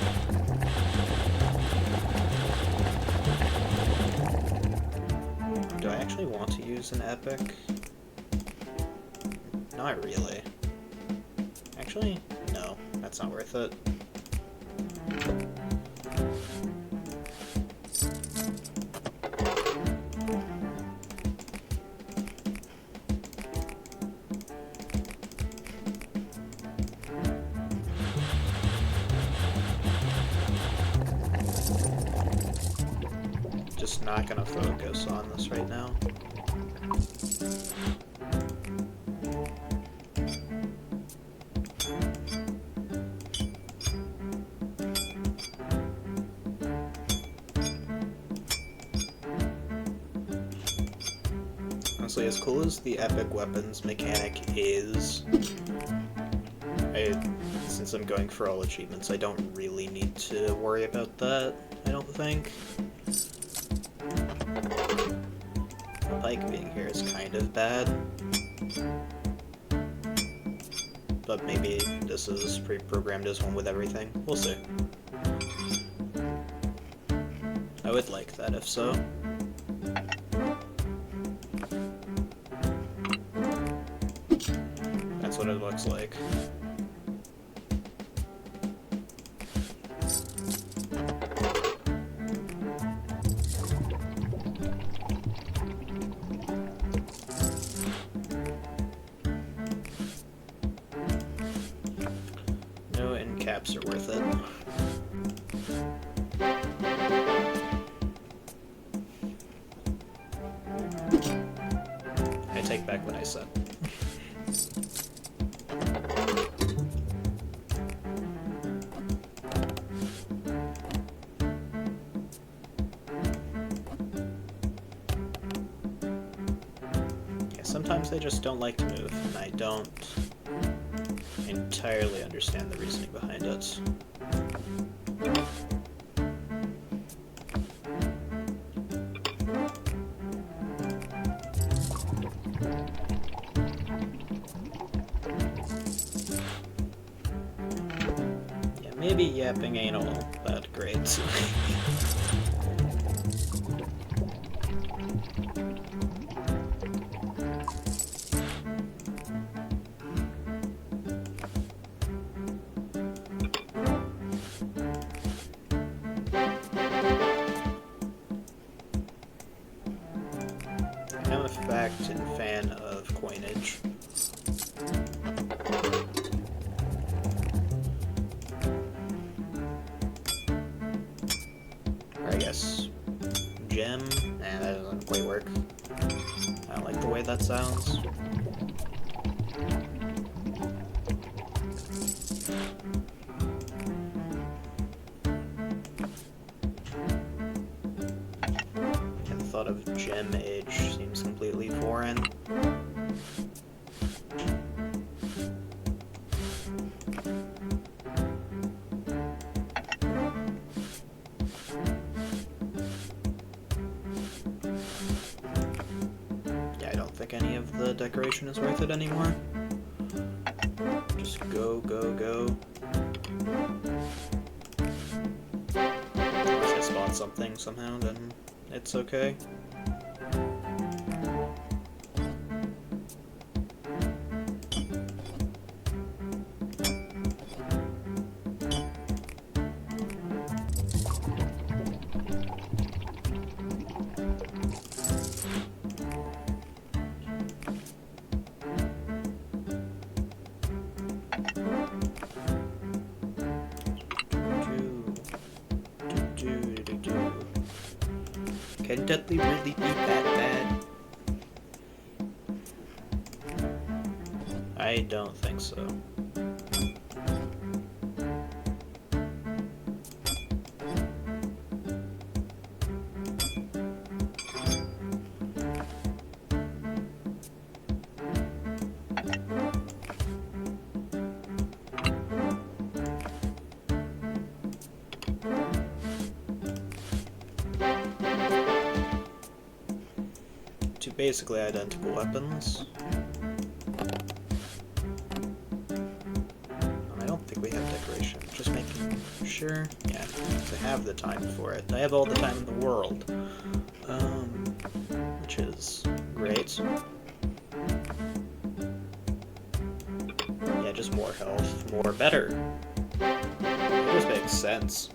Do I actually want to use an epic? Not really. Actually, no, that's not worth it. Just not gonna focus on this right now. Honestly, as cool as the epic weapons mechanic is, since I'm going for all achievements, I don't really need to worry about that, I don't think. The Pike being here is kind of bad. But maybe this is pre-programmed as one with everything. We'll see. I would like that if so. That's what it looks like. No end caps are worth it. I take back what I said. Sometimes they just don't like to move, and I don't entirely understand the reasoning behind it. Yeah, maybe yapping ain't all that great. I'm a fact and fan of coinage. Or I guess gem? Nah, that doesn't quite work. I don't like the way that sounds. The thought of gem age seems completely foreign. Yeah, I don't think any of the decoration is worth it anymore. Just go, go, go. Unless I spot something somehow, then it's okay. Can Dudley really be that bad? I don't think so. Two basically identical weapons. I don't think we have decoration. Just sure? Yeah, I have the time for it. I have all the time in the world. Which is great. Yeah, just more health, more better. It just makes sense.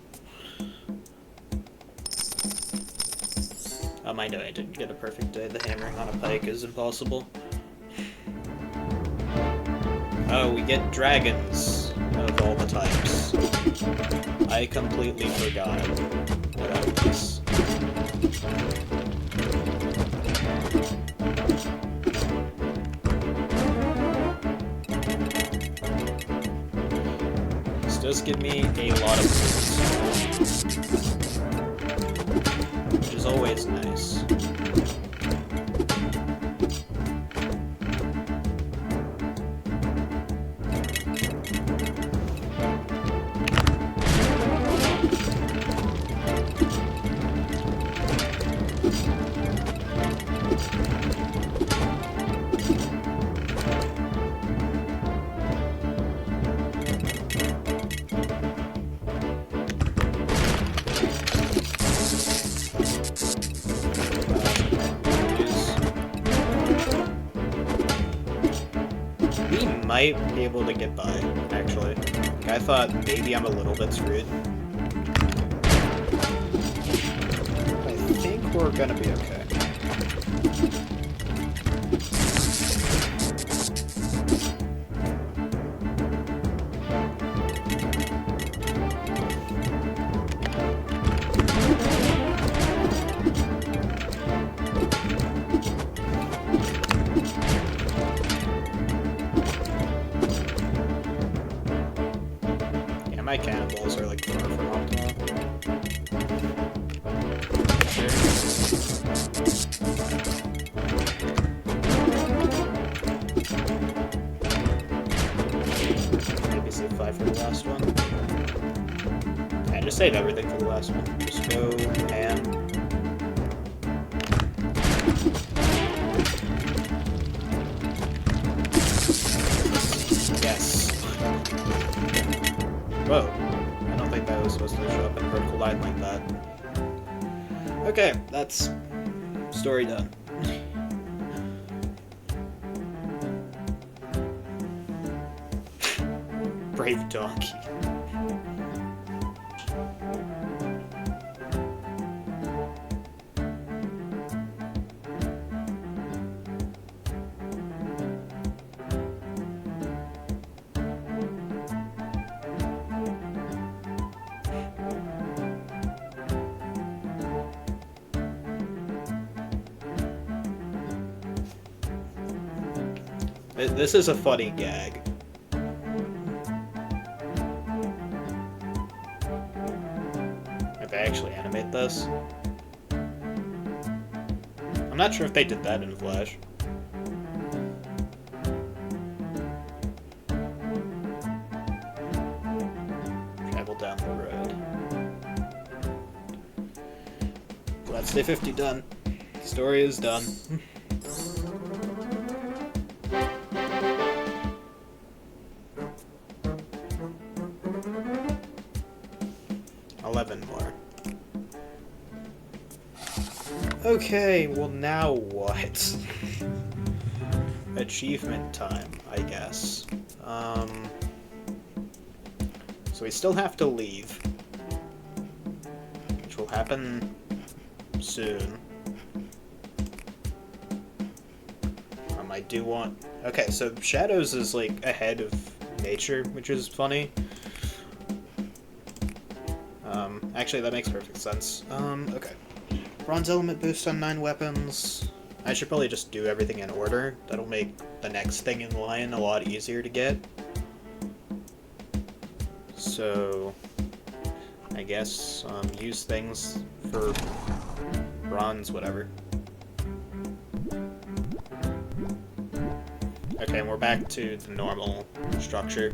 I know I didn't get a perfect day. The hammering on a pike is impossible. Oh, we get dragons of all the types. I completely forgot about this. This does give me a lot of boosts, which is always nice. Might be able to get by, actually. I thought maybe I'm a little bit screwed. I think we're gonna be okay. My cannonballs are like far from optimal. Maybe save 5 for the last one. Yeah, just save everything for the last one. Just go ham. Yes. Whoa, I don't think that was supposed to show up in a vertical line like that. Okay, that's story done. Brave donkey. This is a funny gag. If they actually animate this. I'm not sure if they did that in Flash. Travel down the road. Well, that's day 50 done. The story is done. 11 more. Okay, well now what? Achievement time, I guess. So we still have to leave. Which will happen soon. I do want... Okay, so Shadows is like ahead of nature, which is funny. Actually, that makes perfect sense. Okay. Bronze element boost on 9 weapons. I should probably just do everything in order. That'll make the next thing in line a lot easier to get. So, I guess, use things for bronze, whatever. Okay, and we're back to the normal structure.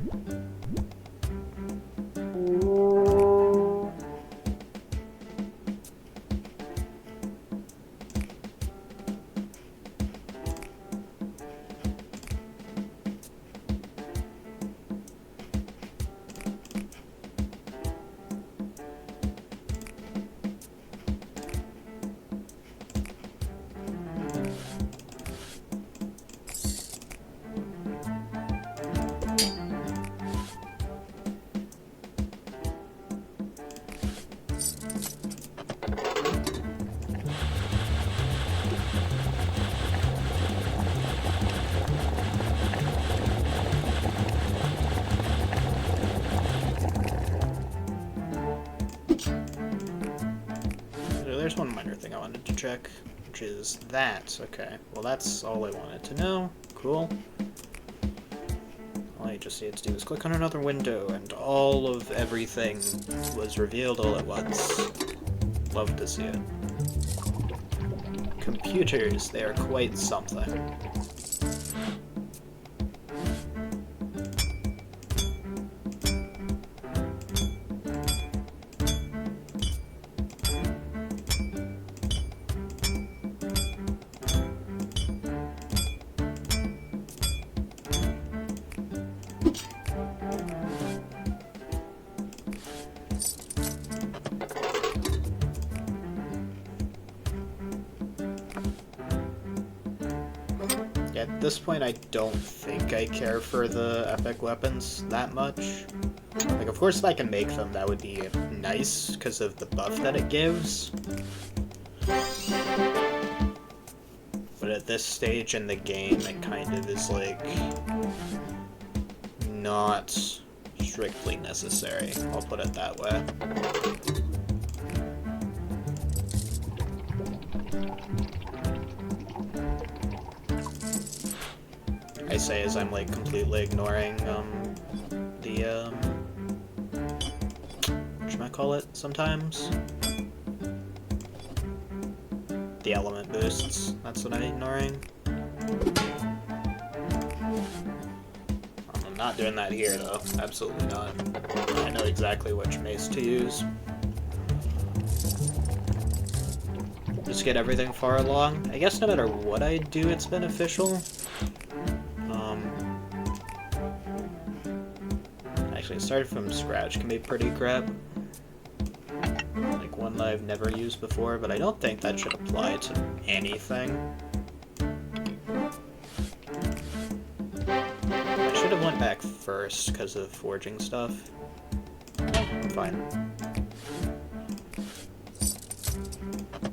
there's one minor thing I wanted to check, which is that. Okay, well that's all I wanted to know. Cool. All I just needed to do was click on another window, and all of everything was revealed all at once. Love to see it. Computers, they are quite something. At this point, I don't think I care for the epic weapons that much. Like, of course, if I can make them, that would be nice, because of the buff that it gives. But at this stage in the game, it kind of is, like, not strictly necessary. I'll put it that way. I say as I'm like completely ignoring the whatchamacallit sometimes? The element boosts. That's what I'm ignoring. I'm not doing that here though. Absolutely not. I know exactly which mace to use. Just get everything far along. I guess no matter what I do, it's beneficial. Actually, starting from scratch can be pretty crap. Like one that I've never used before, but I don't think that should apply to anything. I should have went back first because of forging stuff. I'm fine.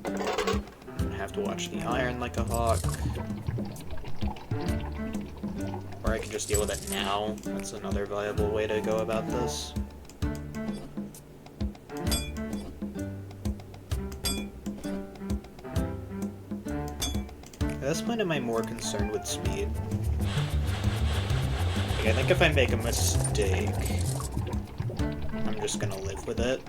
I have to watch the iron like a hawk. Or I can just deal with it now. That's another viable way to go about this. At this point, am I more concerned with speed? Like, I think if I make a mistake, I'm just gonna live with it.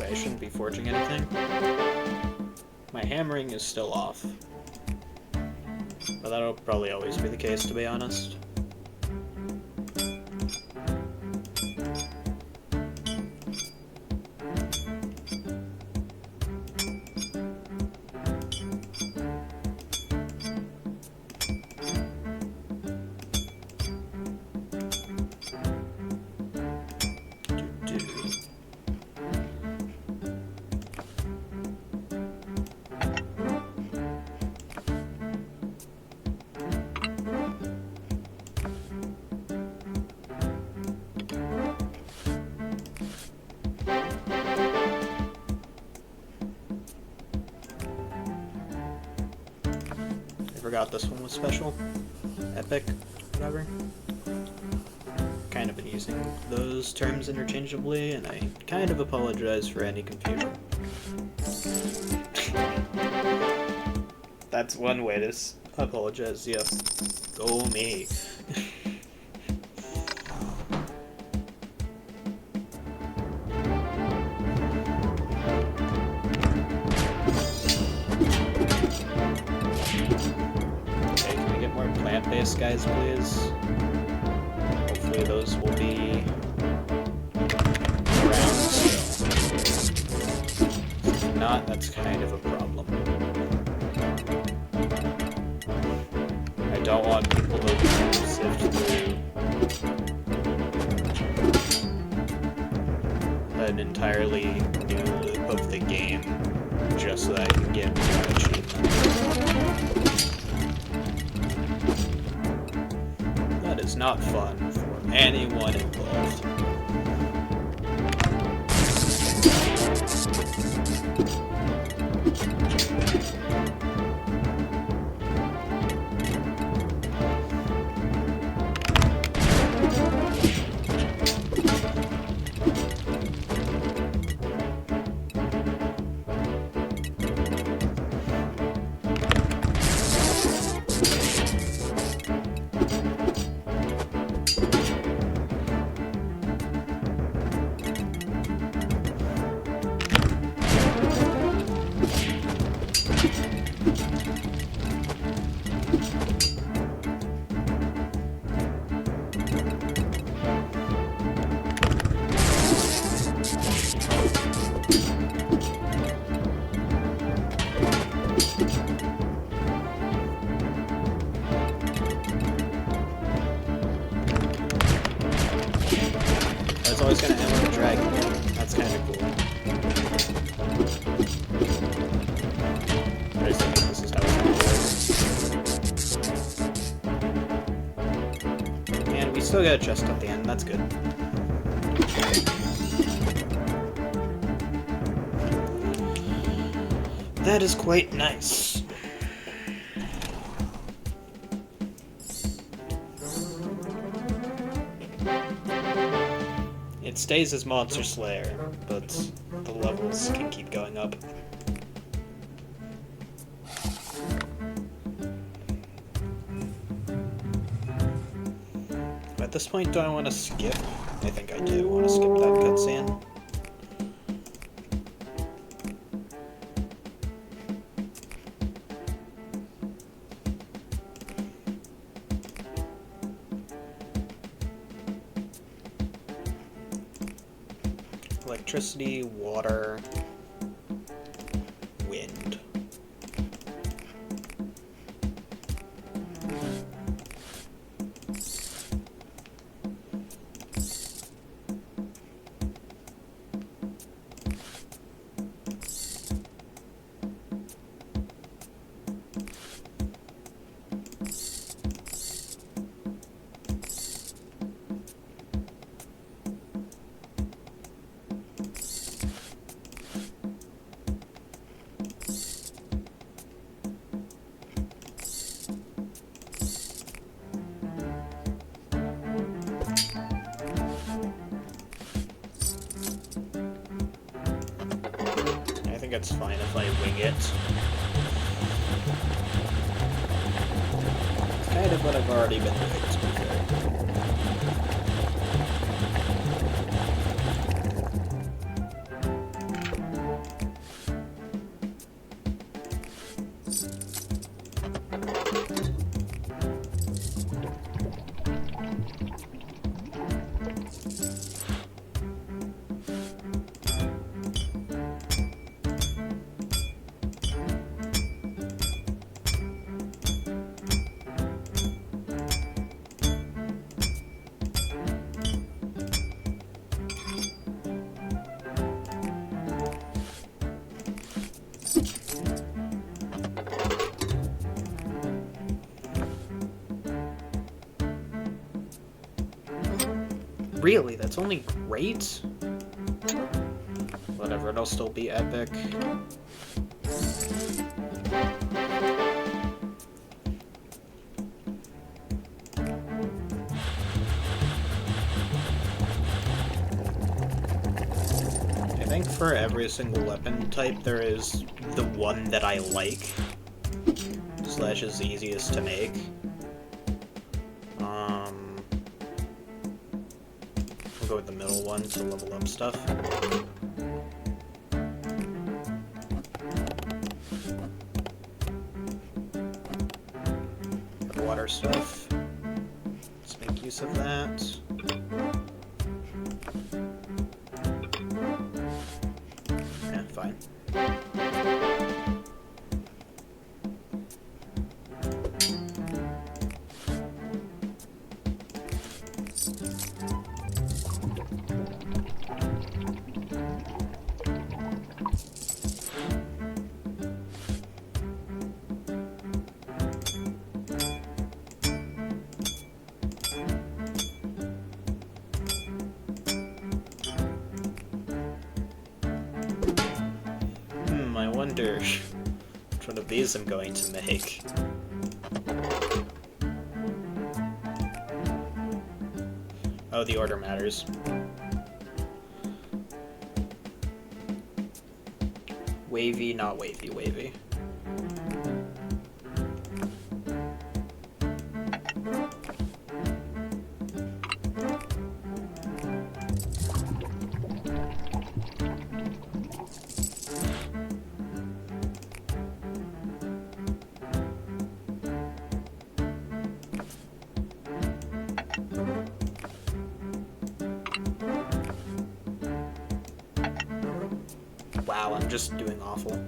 I shouldn't be forging anything. My hammering is still off. But that'll probably always be the case, to be honest. Forgot this one was special. Epic, whatever. Kind of been using those terms interchangeably, and I kind of apologize for any confusion. That's one way to apologize, yep. Go me. guys, please. Hopefully those will be around still. If not, that's kind of a problem. I don't want people to sift through an entirely new loop of the game just so that I can get more achievement. That is not fun for anyone involved. It's always gonna end with a dragon. That's kind of cool. I just think this is how it's gonna work. And we still got a chest at the end, that's good. That is quite nice. It stays as Monster Slayer, but the levels can keep going up. At this point, do I want to skip? I think I do want to skip that cutscene. Electricity, water, wind. I think it's fine if I wing it. It's kind of what I've already been doing, to be fair. Really? That's only great? Whatever, it'll still be epic. I think for every single weapon type, there is the one that I like, slash is easiest to make. We'll go with the middle one to level up stuff. The water stuff. make use of that. Yeah, fine. I wonder which one of these I'm going to make. Oh, the order matters. Wavy, not wavy, wavy. Wow, I'm just doing awful.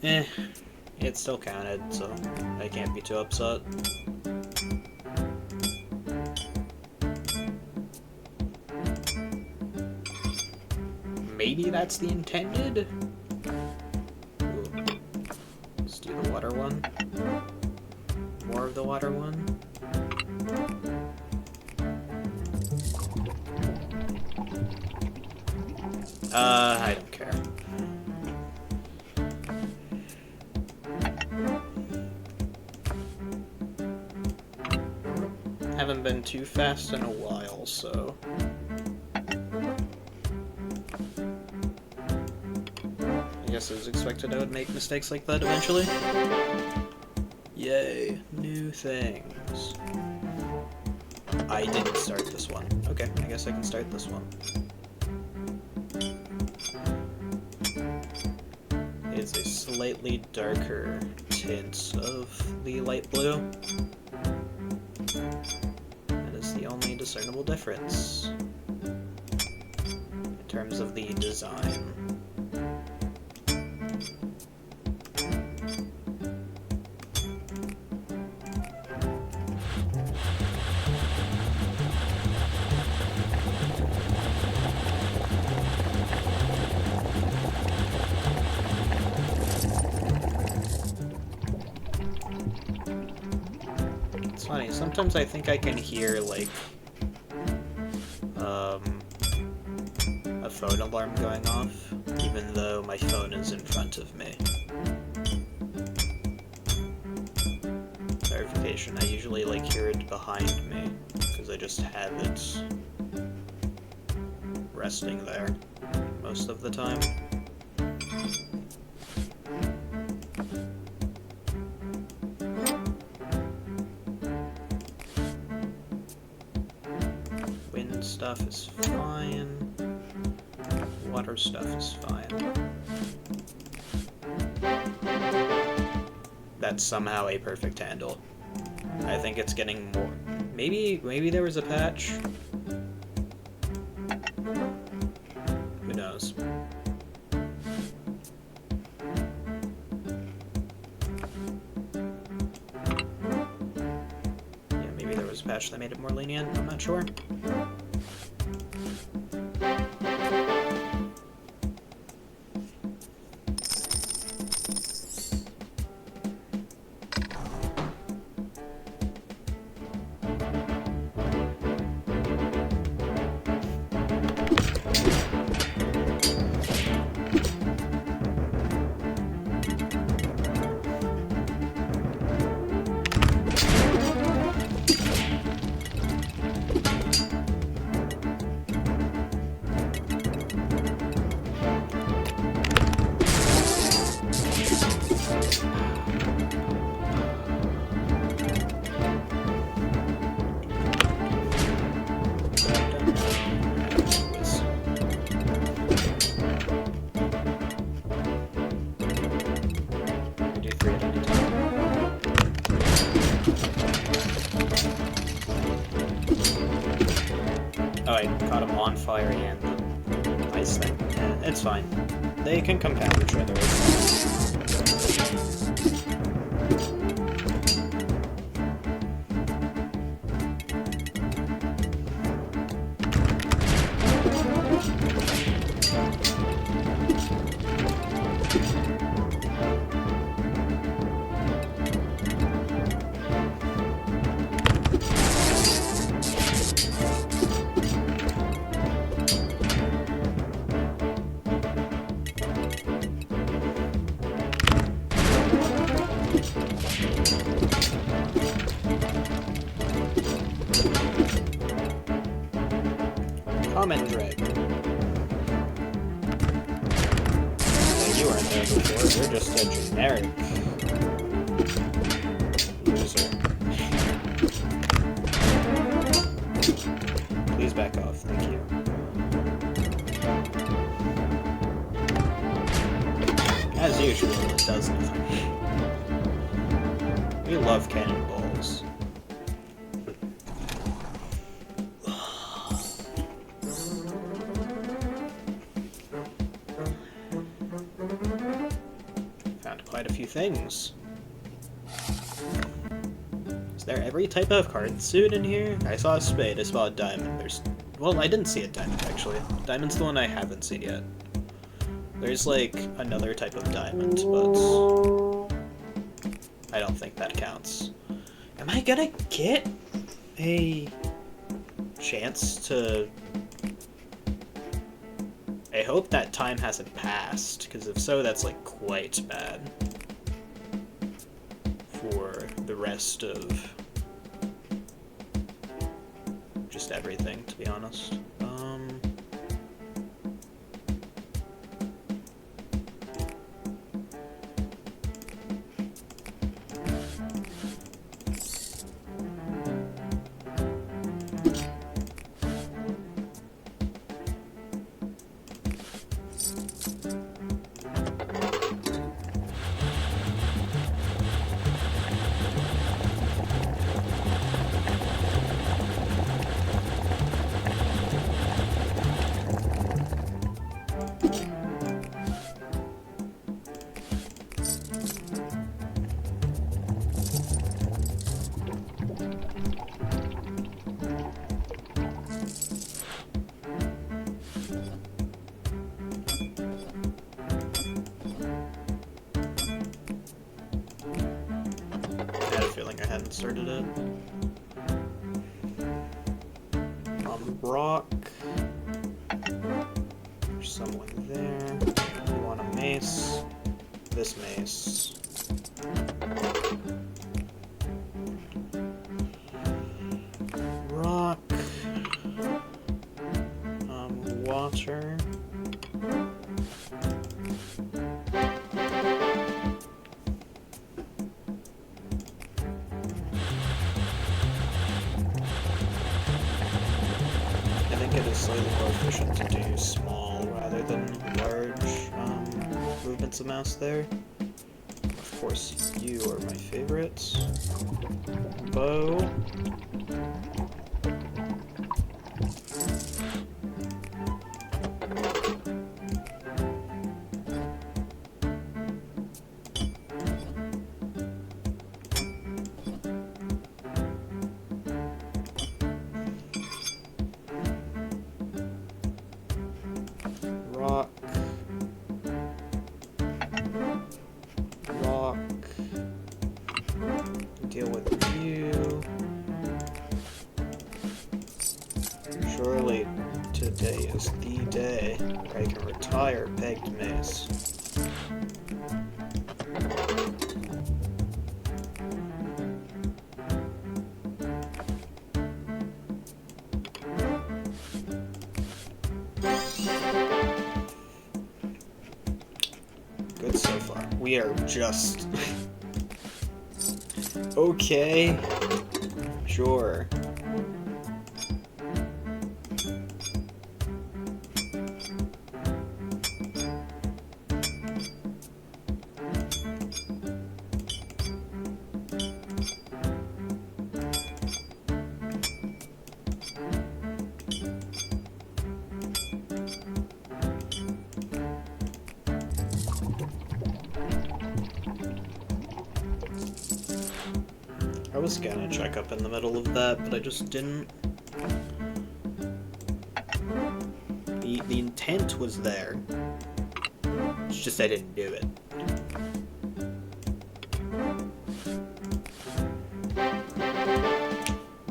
It still counted, so I can't be too upset. Maybe that's the intended? Ooh. Let's do the water one. More of the water one. I don't care. Haven't been too fast in a while, so... I guess I was expected I would make mistakes like that eventually. Yay, new things. I didn't start this one. Okay, I guess I can start this one. It's a slightly darker tint of the light blue. That is the only discernible difference in terms of the design. Funny, sometimes I think I can hear, like, a phone alarm going off, even though my phone is in front of me. Clarification, I usually, like, hear it behind me, because I just have it resting there most of the time. Stuff is fine. Water stuff is fine. That's somehow a perfect handle. I think it's getting more. Maybe there was a patch. Who knows? Yeah, maybe there was a patch that made it more lenient. I'm not sure. bonfire and the ice thing. Yeah, it's fine. They can compound each other. Common Drake. Yeah, you weren't there before, you're just a generic loser. Please back off, thank you. As usual, it does nothing. We love cannonballs. Quite a few things. Is there every type of card suit in here? I saw a spade, I saw a diamond. Well, I didn't see a diamond, actually. Diamond's the one I haven't seen yet. There's, like, another type of diamond, but I don't think that counts. Am I gonna get a chance to... I hope that time hasn't passed, because if so, that's, like, quite bad for the rest of just everything, to be honest. Feeling I hadn't started it. Rock. There's someone there. You want a mace? This mace. Rock. Water. It is slightly more efficient to do small rather than large movements of mouse there. Of course, you are my favorite. Bow. Rock. Rock. Deal with you. Surely today is the day where I can retire pegged mace. Good so far. We are just... okay. Sure. I was gonna check up in the middle of that, but I just didn't. The intent was there. It's just I didn't do it.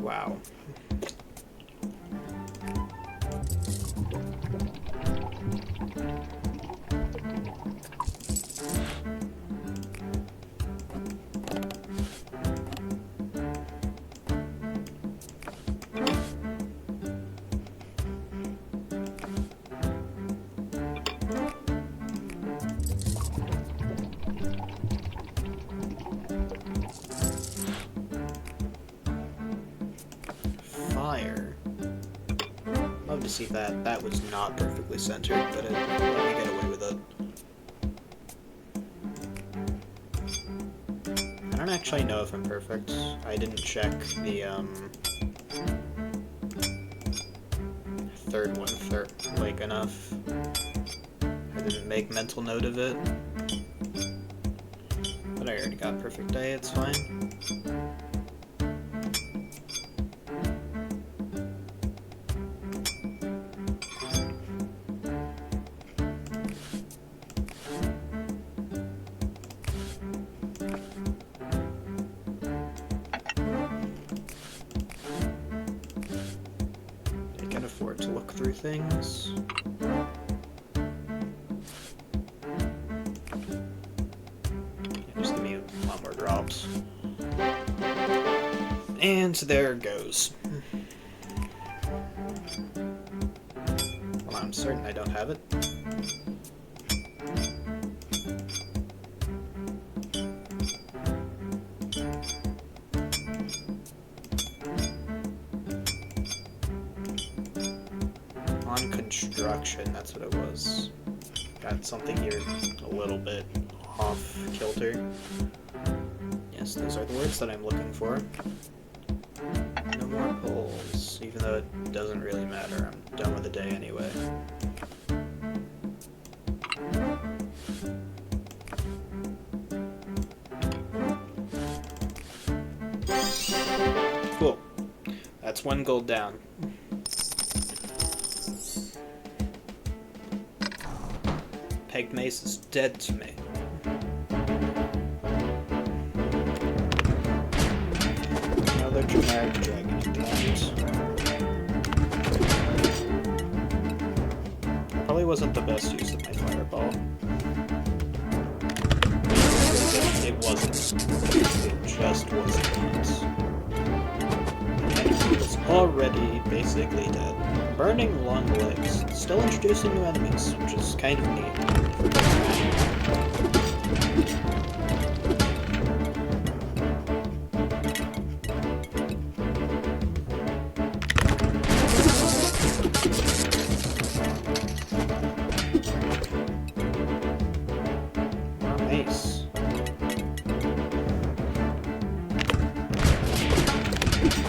Wow. Fire. Love to see that. That was not perfectly centered, but it let me get away with it. I don't actually know if I'm perfect. I didn't check the third one like enough. I didn't make mental note of it. But I already got perfect A, it's fine. Afford to look through things. Yeah, just give me a lot more drops. And there it goes. Well, I'm certain I don't have it. Construction, that's what it was. Got something here a little bit off kilter. Yes, those are the words that I'm looking for. No more poles, even though it doesn't really matter. I'm done with the day anyway. Cool. That's one gold down. Pegged mace is dead to me. Another generic dragon at the end. Probably wasn't the best use of my fireball. It wasn't. It just wasn't. And it was already basically dead. Burning long legs, still introducing new enemies, which is kind of neat. More mace.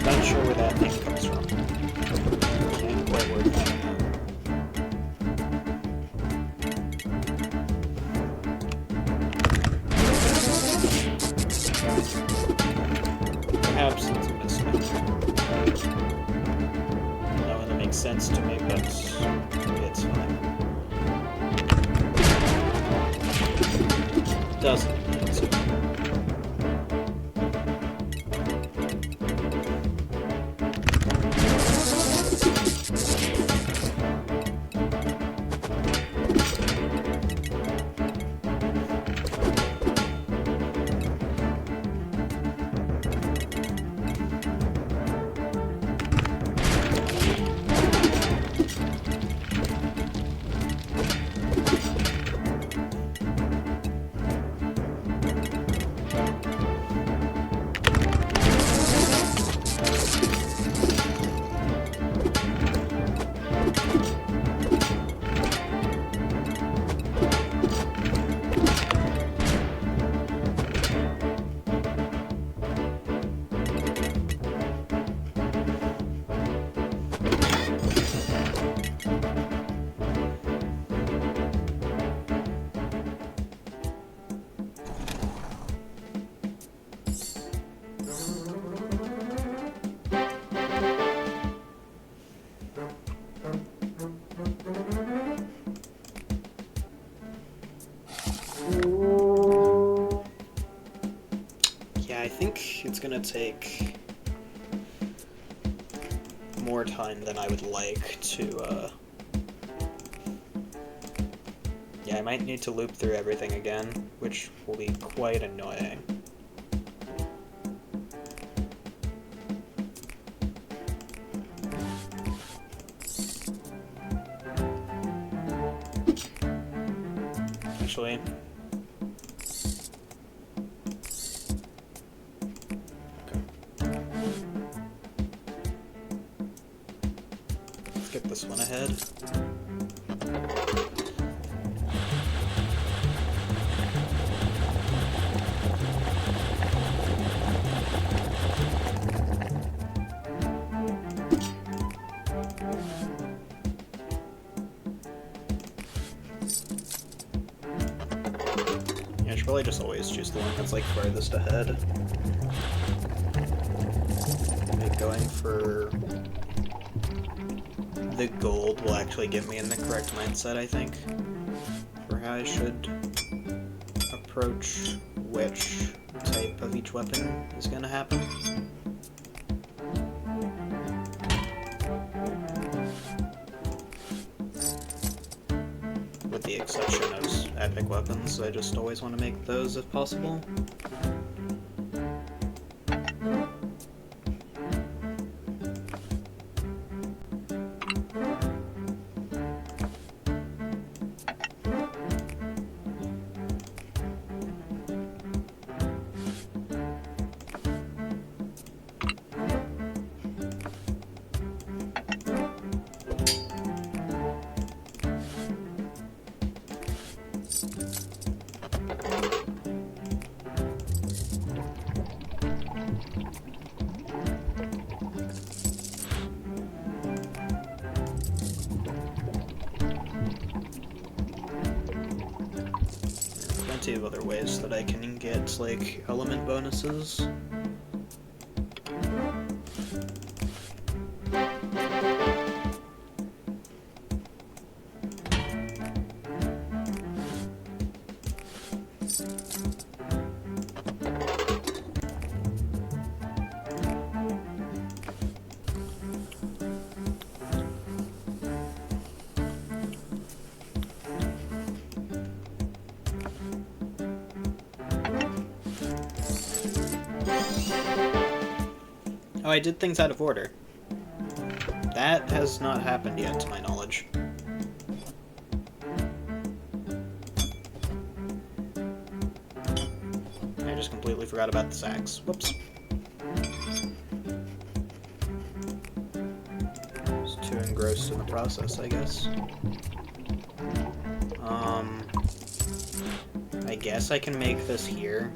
Not sure where that thing comes from. Can't quite work that out. Perhaps it's a mismatch. That wouldn't make sense to me, but it's fine. Doesn't need to. it's gonna take more time than I would like to, yeah, I might need to loop through everything again, which will be quite annoying. Actually, let's get this one ahead. Yeah, I should probably just always choose the one that's like farthest ahead. Like going for the gold will actually get me in the correct mindset, I think, for how I should approach which type of each weapon is going to happen. With the exception of epic weapons, I just always want to make those if possible. Plenty of other ways that I can get, like, element bonuses. Oh, I did things out of order. That has not happened yet, to my knowledge. I just completely forgot about the sacks. Whoops. Just too engrossed in the process, I guess. I guess I can make this here.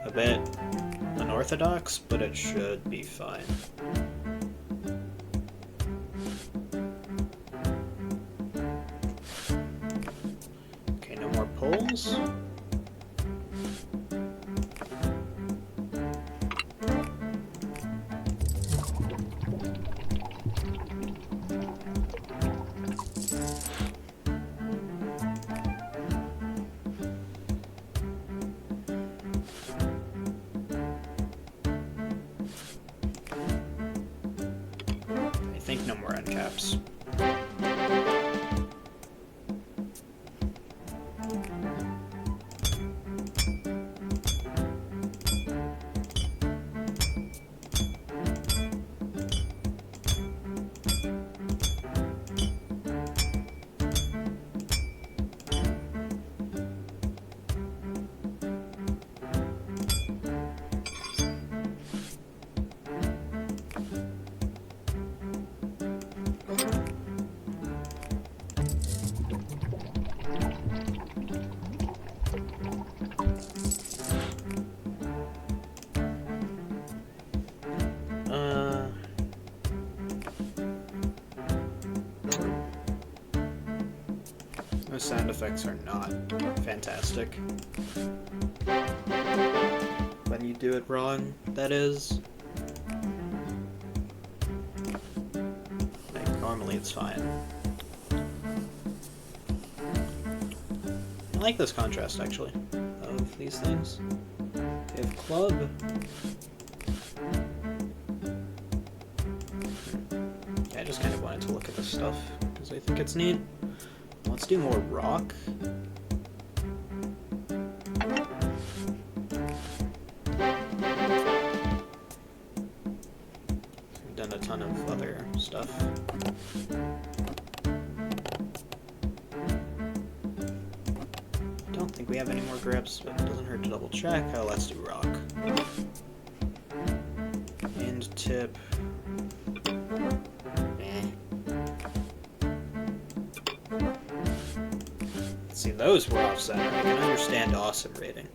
A bit unorthodox, but it should be fine. Okay, no more poles. I think no more end caps. Those sound effects are not fantastic. When you do it wrong, that is. Like, normally it's fine. like this contrast, actually, of these things. We have club. I just kind of wanted to look at this stuff, because I think it's neat. Let's do more rock. We've done a ton of other stuff. I don't think we have any more grips, but it doesn't hurt to double check. Oh, let's do rock. And tip. See, those were offset. I can understand awesome rating.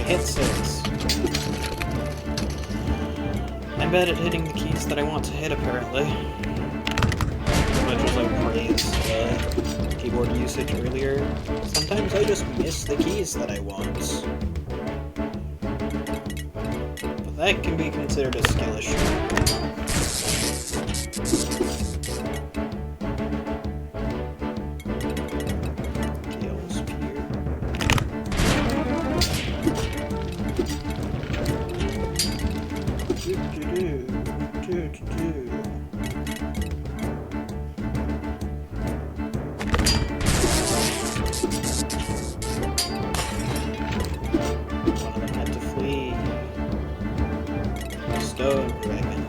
Hit 6. I'm bad at hitting the keys that I want to hit, apparently. As much as I praised keyboard usage earlier, sometimes I just miss the keys that I want. But that can be considered a skill issue. One of them had to flee. Stone dragon.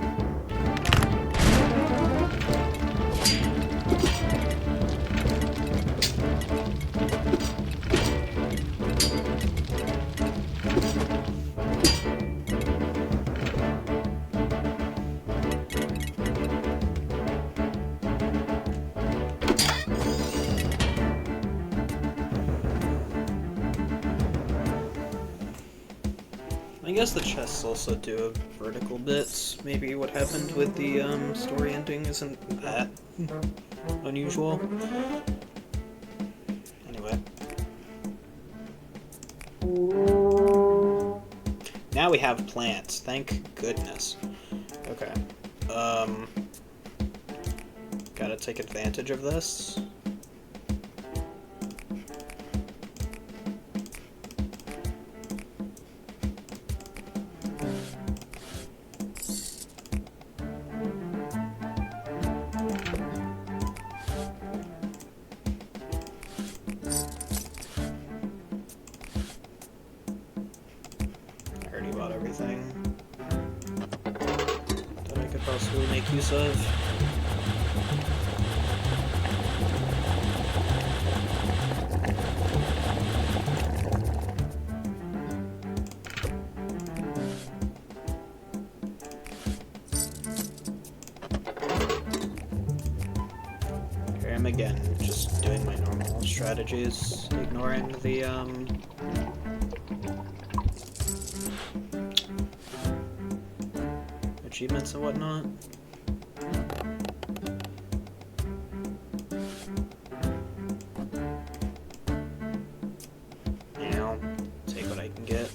I guess the chests also do vertical bits. Maybe what happened with the story ending isn't that unusual. Anyway. Now we have plants, thank goodness. Okay. Gotta take advantage of this. Everything that I could possibly make use of. Here I'm again, just doing my normal strategies, ignoring the achievements and whatnot. Now, take what I can get.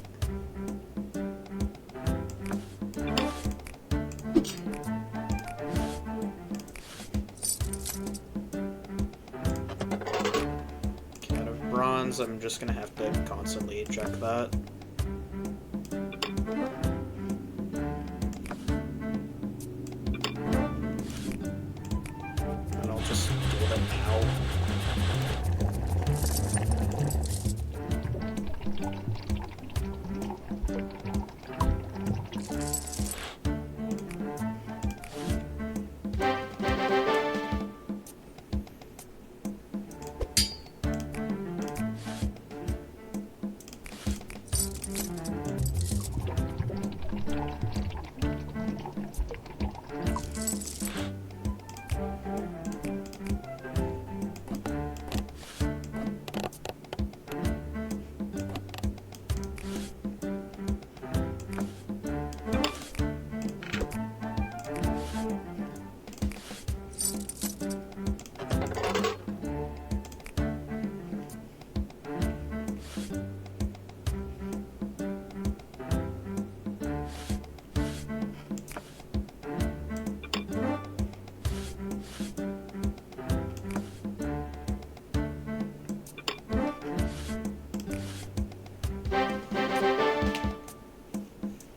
Okay, out of bronze, I'm just gonna have to constantly check that.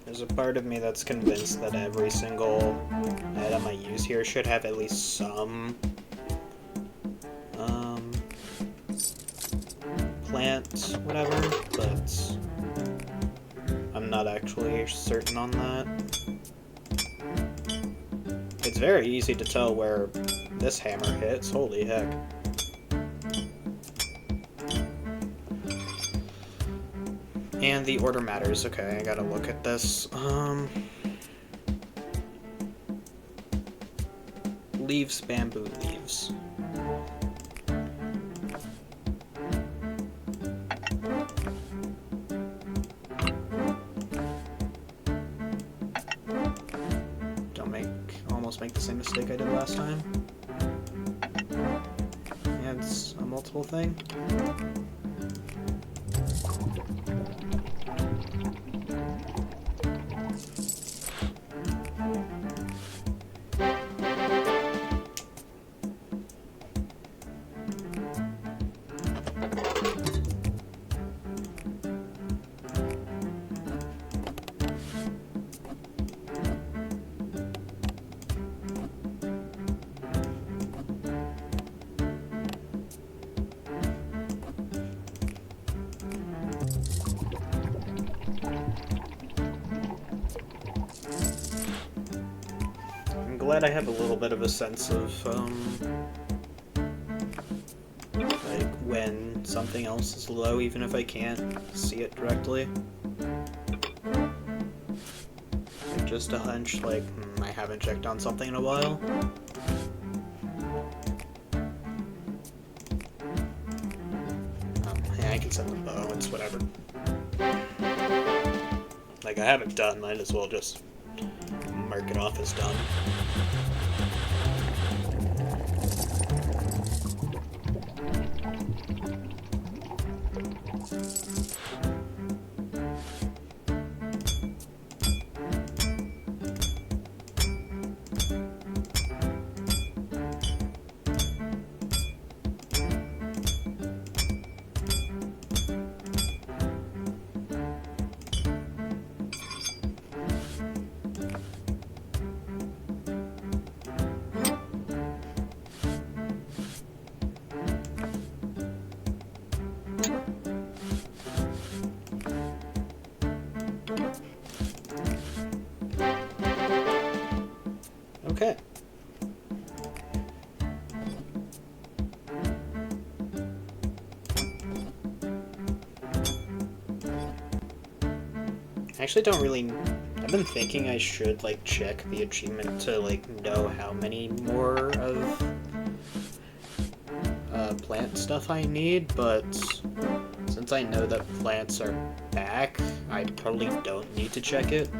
There's a part of me that's convinced that every single item I use here should have at least some plant, whatever, but I'm not actually certain on that. It's very easy to tell where this hammer hits, holy heck. And the order matters. Okay, I gotta look at this. Leaves, bamboo leaves. Almost make the same mistake I did last time. Yeah, it's a multiple thing. Glad I have a little bit of a sense of, like, when something else is low, even if I can't see it directly. Like, just a hunch, like, I haven't checked on something in a while. Yeah, I can send the bow, it's whatever. Like, I haven't done, might as well just mark it off as done. Okay. I actually don't really... I've been thinking I should, like, check the achievement to, like, know how many more of plant stuff I need, but since I know that plants are back, I probably don't need to check it.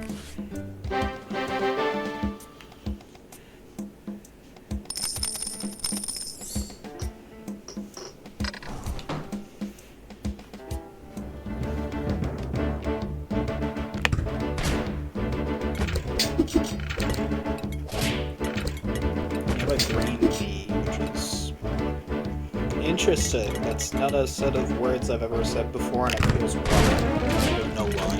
Interesting. That's not a set of words I've ever said before, and it feels wrong. I don't know why.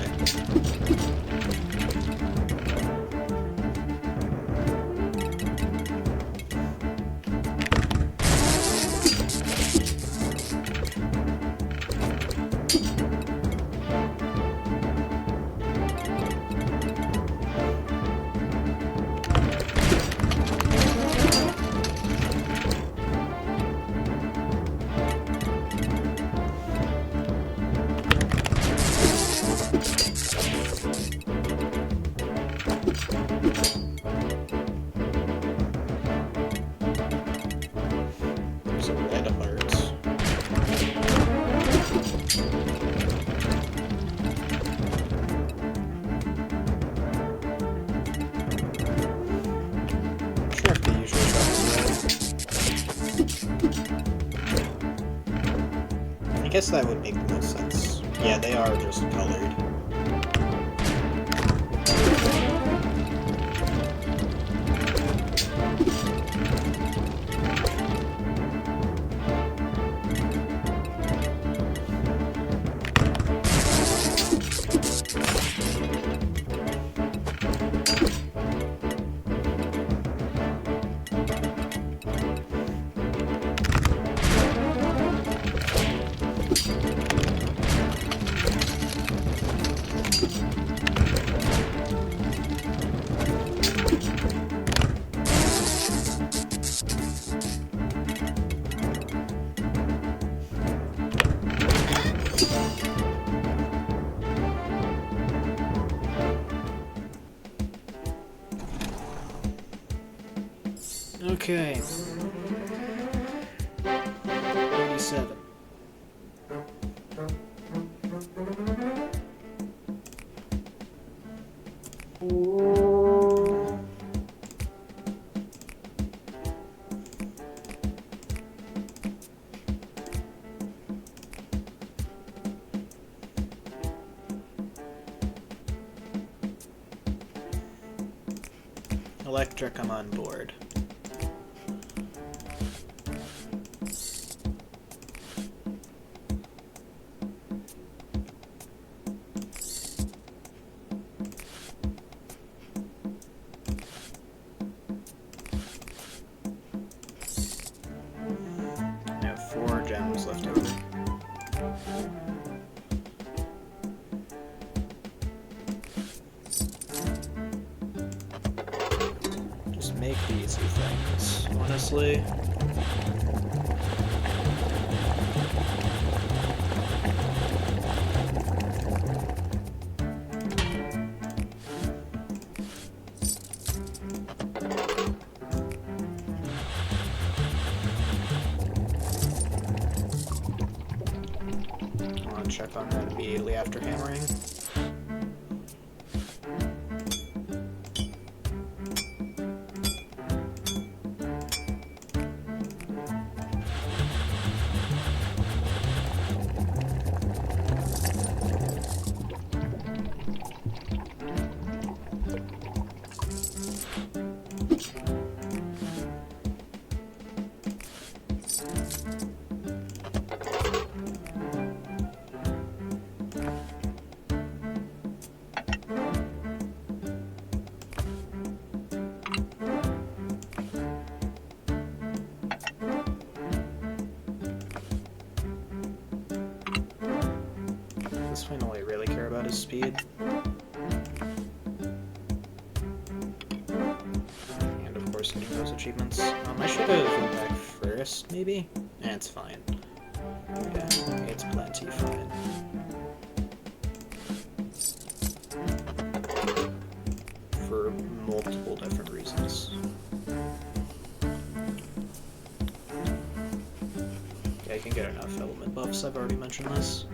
There's a red heart. Sure, if the usual red. I guess that would make the most sense. Yeah, they are just colored. Okay. 87. Electric, I'm on board. I have 4 gems left over. Just make the easy things, honestly. I'll check on that immediately after hammering. This one, all I really care about is speed. And of course getting those achievements. I should have went back first, maybe? It's fine. Yeah, it's plenty fine. For multiple different reasons. Yeah, I can get enough element buffs, I've already mentioned this.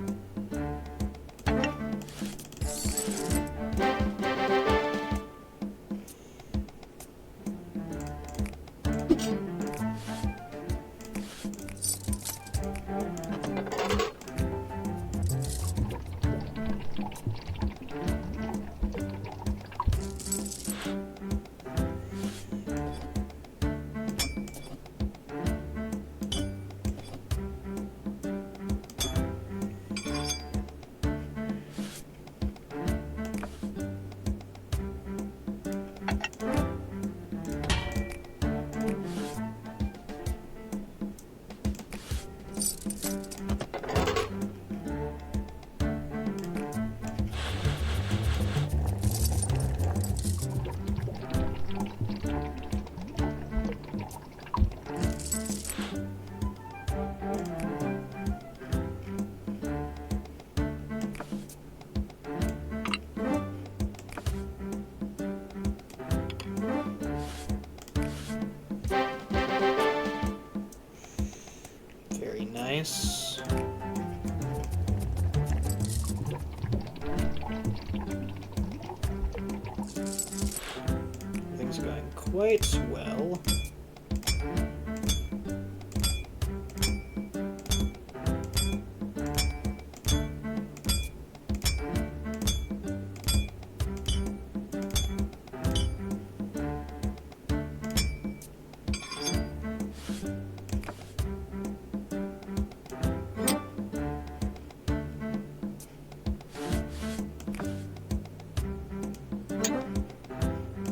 Nice. Things are going quite well.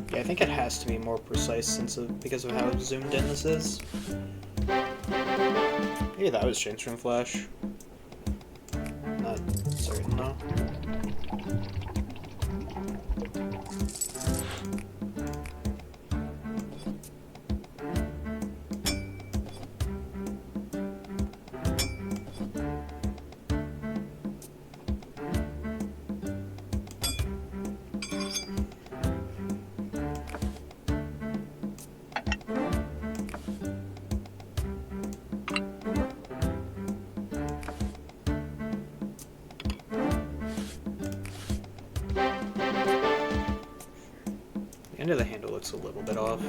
I think it has to be more precise because of how zoomed in this is. Maybe that was changed from Flash. Not certain though. The end of the handle looks a little bit off.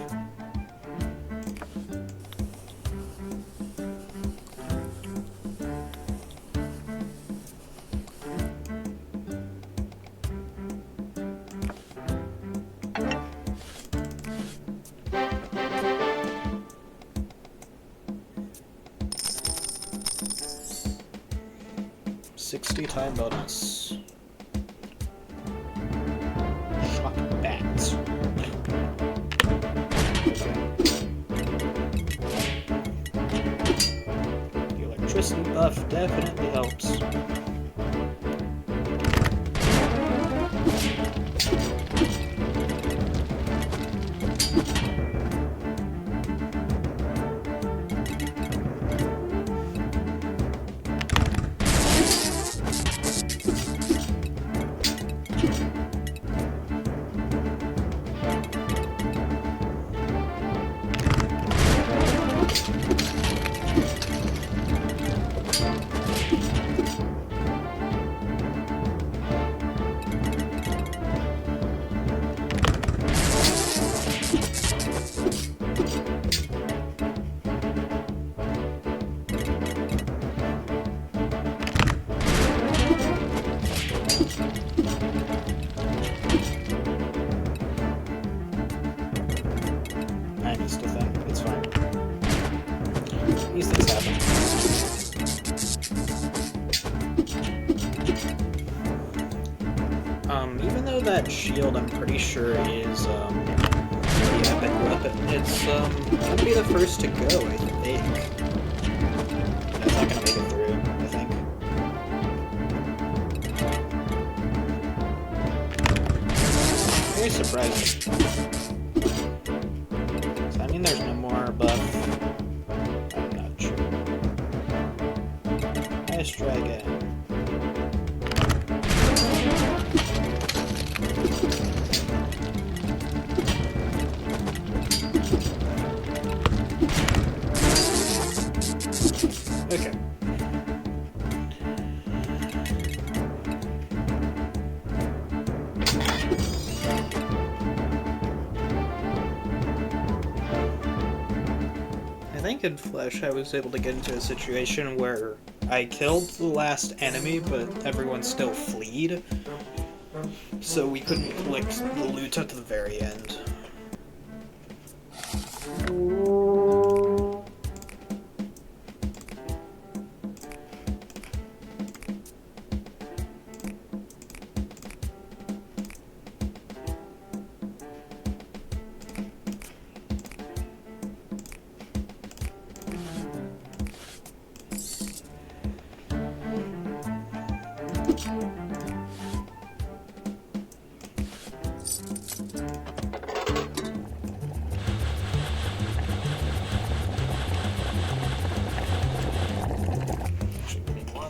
$60 time bonus. Shock bats. The electricity buff definitely helps. I missed a thing. It's fine. These things happen. Even though that shield I'm pretty sure is the epic weapon, it's gonna be the first to go, I think. That's not gonna make it through, I think. Very surprising. Does that mean there's no more buff? I'm not sure. Let's try again. Okay. I think in Flash I was able to get into a situation where I killed the last enemy, but everyone still fleed. So we couldn't collect the loot at the very end.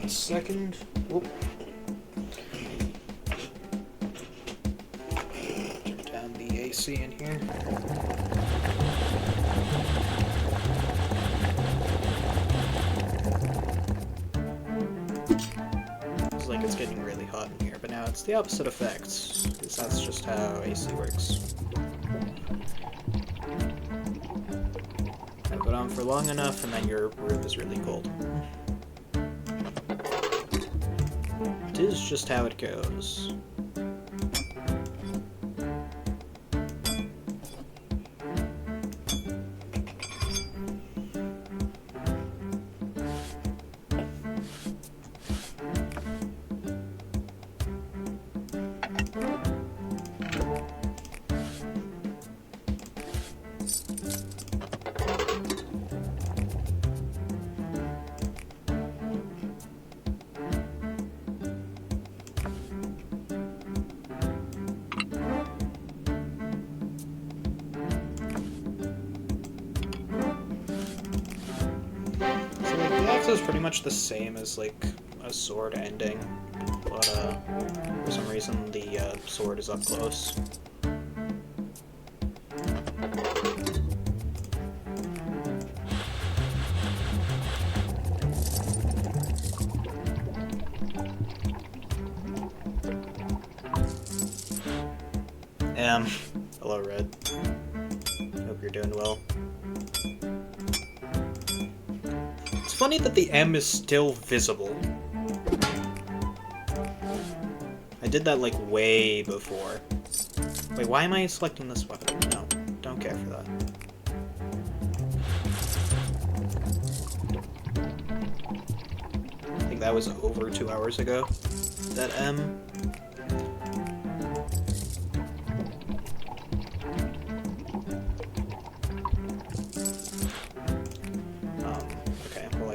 Second. Whoop. Turn down the AC in here. now it's the opposite effect, because that's just how AC works. Have it on for long enough, and then your room is really cold. It is just how it goes. Is pretty much the same as like a sword ending, but for some reason the sword is up close. Hello Red. Hope you're doing well. It's funny that the M is still visible. I did that like way before. Wait, why am I selecting this weapon? No, don't care for that. I think that was over 2 hours ago. That M.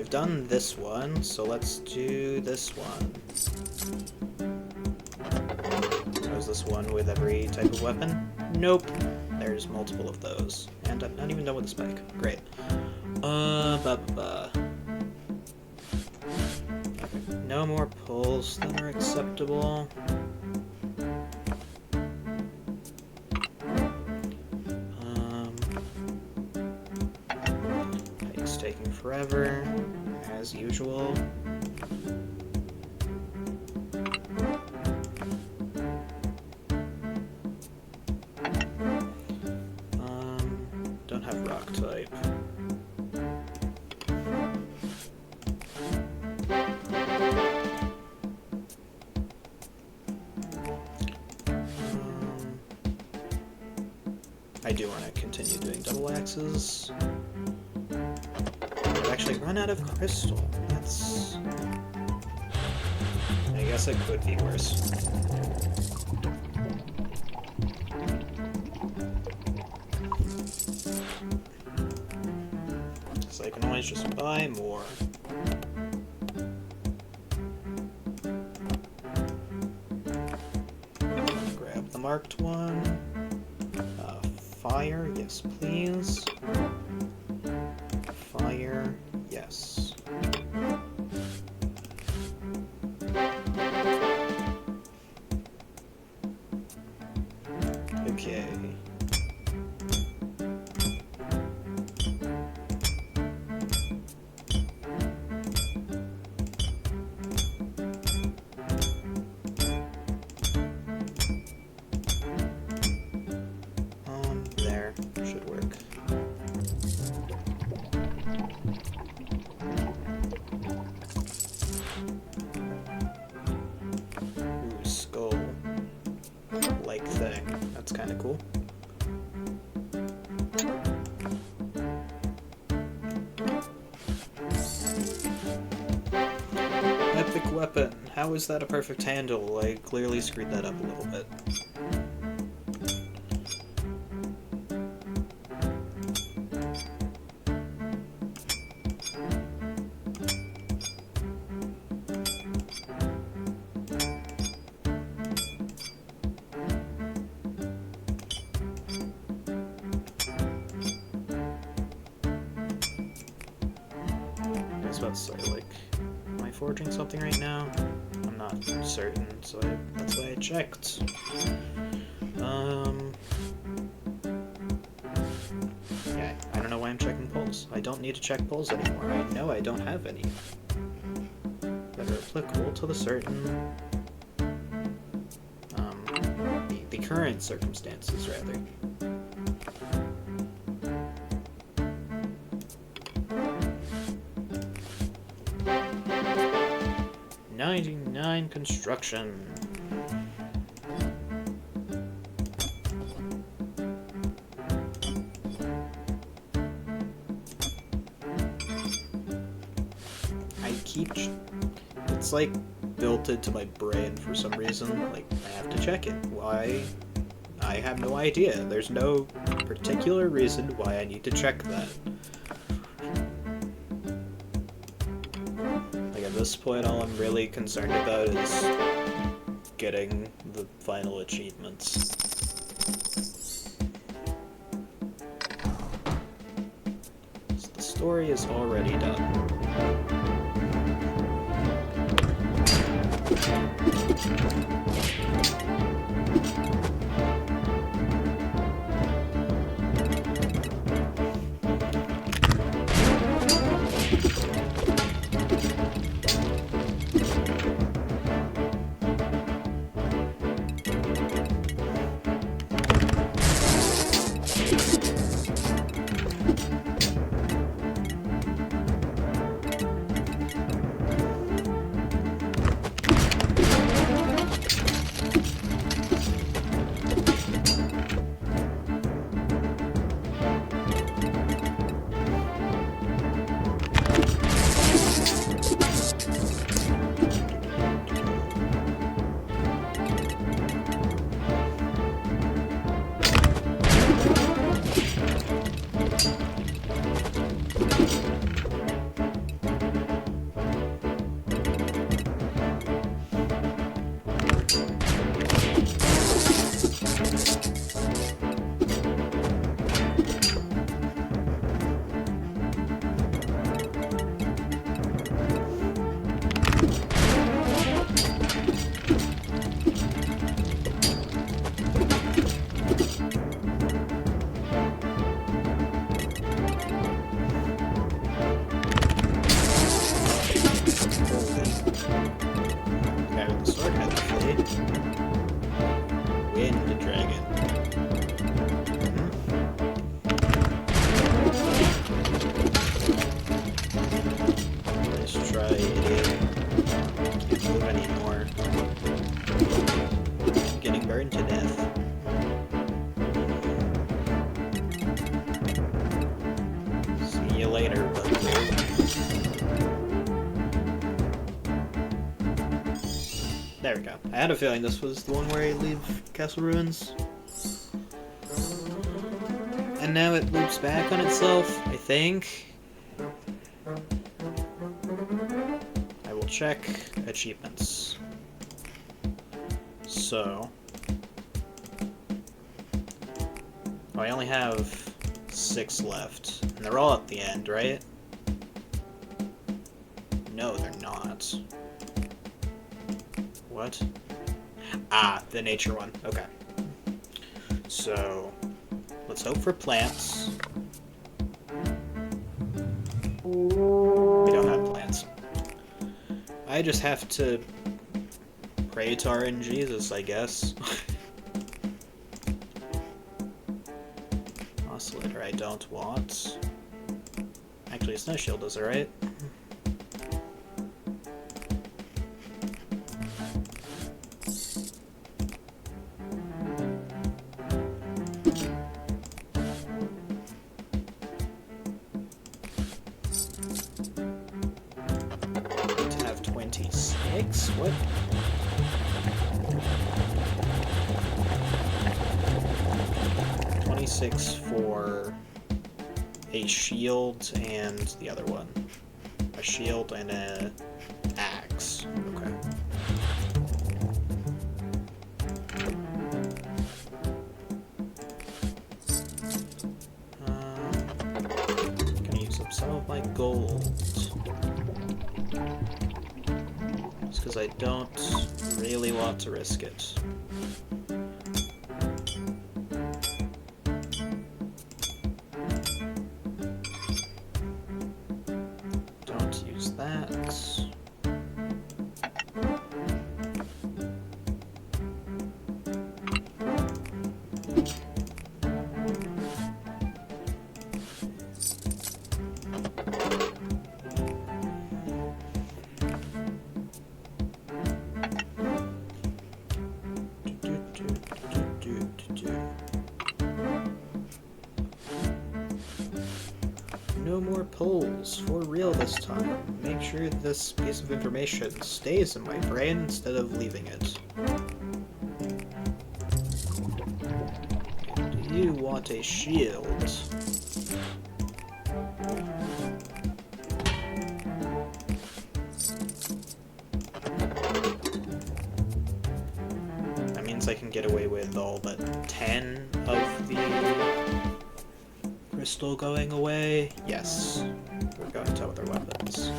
Done this one, so let's do this one. Was this one with every type of weapon? Nope. There's multiple of those. And I'm not even done with the spike. Great. Okay. No more pulls that are acceptable. It's taking forever. As usual. Don't have rock type. I do want to continue doing double axes. Actually run out of crystal. That's... I guess it could be worse. So I can always just buy more. Grab the marked one. Fire, yes please. Fire, yes. Okay. There. Should work. Ooh, skull-like thing. That's kind of cool. Epic weapon. How is that a perfect handle? I clearly screwed that up a little bit. I was about to say, like, am I forging something right now? I'm not certain, so that's why I checked. Yeah, I don't know why I'm checking polls. I don't need to check polls anymore. I know I don't have any that are applicable to the certain current circumstances, rather. 99 construction. It's like built into my brain for some reason. Like, I have to check it. Why? I have no idea. There's no particular reason why I need to check that. Like, at this point, all I'm really concerned about is getting the final achievements. So the story is already done. There we go. I had a feeling this was the one where I leave Castle Ruins. And now it loops back on itself, I think. I will check achievements. So... oh, I only have 6 left. And they're all at the end, right? No, they're not. What? Ah, the nature one. Okay. So, let's hope for plants. We don't have plants. I just have to pray to RNGesus, I guess. Oscillator I don't want. Actually, Snow Shield is alright. What? $26 for a shield and the other one. A shield and a axe. Okay. Gonna use up some of my gold. Because I don't really want to risk it. Don't use that. No more polls, for real this time. Make sure this piece of information stays in my brain instead of leaving it. Do you want a shield? That means I can get away with all but 10 of the crystal going away. Yes, we're going to other weapons.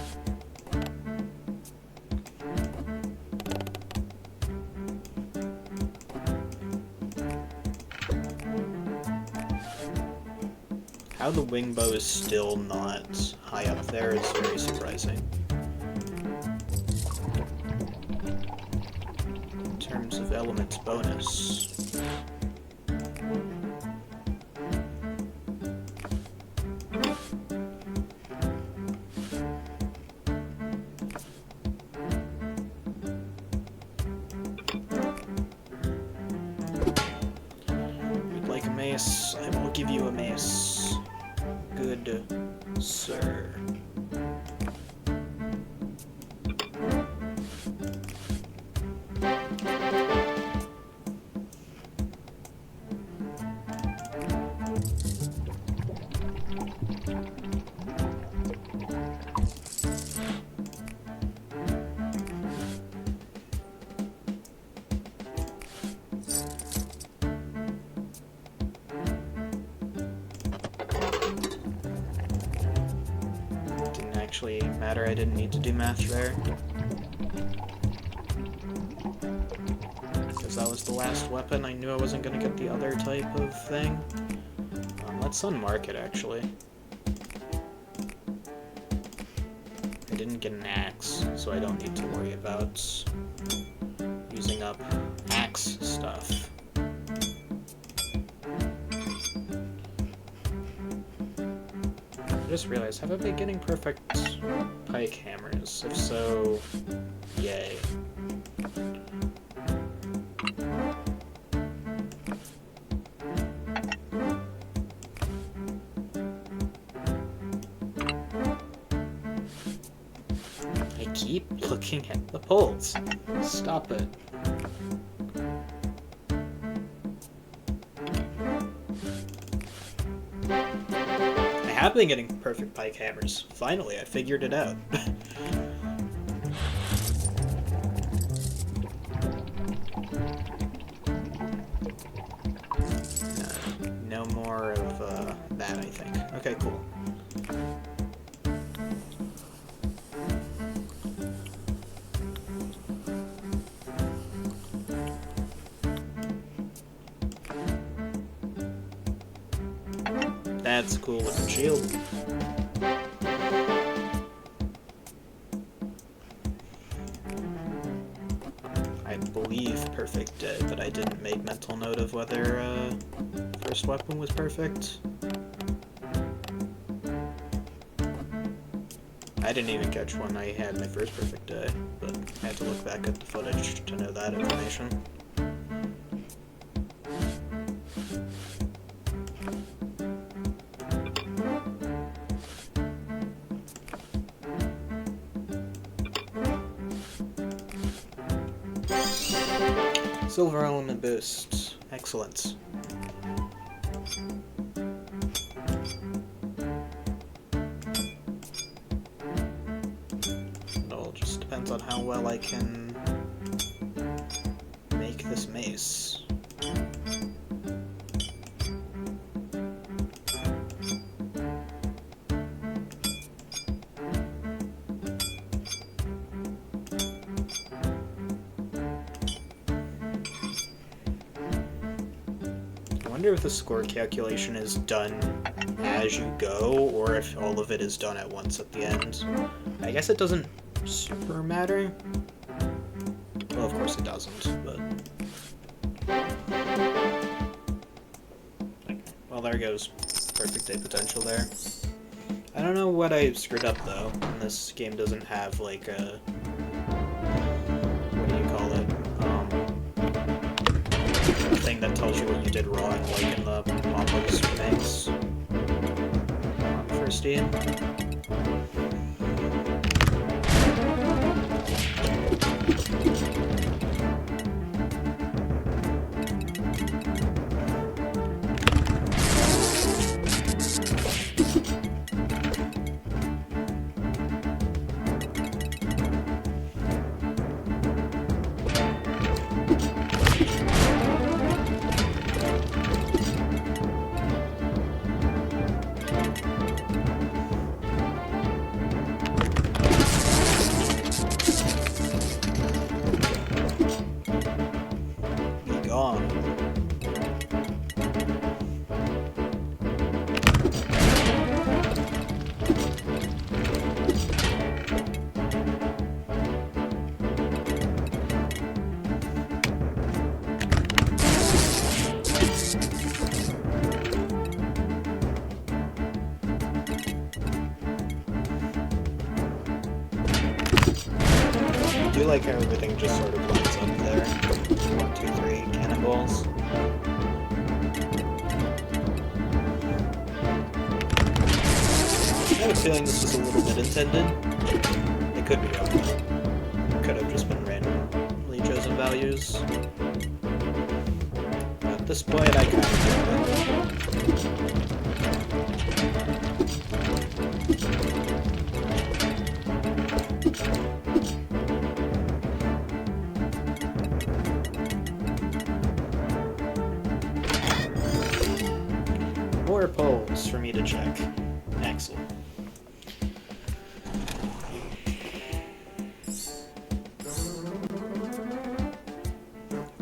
How the wing bow is still not high up there is very surprising. In terms of elements bonus. You'd like a mace? I will give you a mace. Good, sir. Actually matter, I didn't need to do math there. Because that was the last weapon, I knew I wasn't going to get the other type of thing. Let's unmark it, actually. I didn't get an axe, so I don't need to worry about using up axe stuff. I just realized, have I been getting perfect pike hammers? If so, yay. I keep looking at the poles. Stop it. I've been getting perfect pike hammers. Finally, I figured it out. No more of that, I think. Okay, cool. That's a cool looking shield. I believe perfect dead, but I didn't make mental note of whether first weapon was perfect. I didn't even catch when I had my first perfect day, but I had to look back at the footage to know that information. Silver element boost. Excellent. It all just depends on how well I can make this mace. I wonder if the score calculation is done as you go, or if all of it is done at once at the end. I guess it doesn't super matter. Well, of course it doesn't, but... Well, there goes perfect day potential there. I don't know what I screwed up, though, and this game doesn't have, like, a... what do you call it? Thing that tells you what you did wrong, like in the Mambos remakes. First 16. I do like how everything just sort of lines up there. 1, 2, 3 cannonballs. I have a feeling this was a little bit intended. It could be wrong. Could have just been randomly chosen values. But at this point, I kind of get more polls for me to check. Excellent.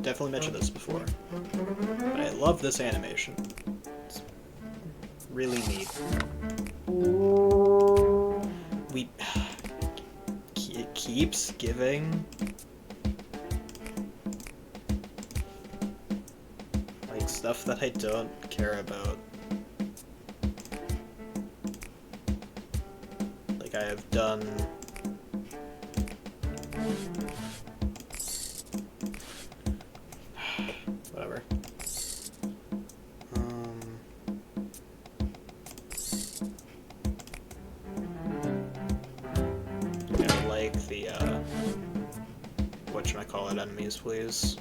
Definitely mentioned this before, but I love this animation. It's really neat. It keeps giving like stuff that I don't care about. Like I have done whatever. Yeah, like the whatchamacallit enemies, please.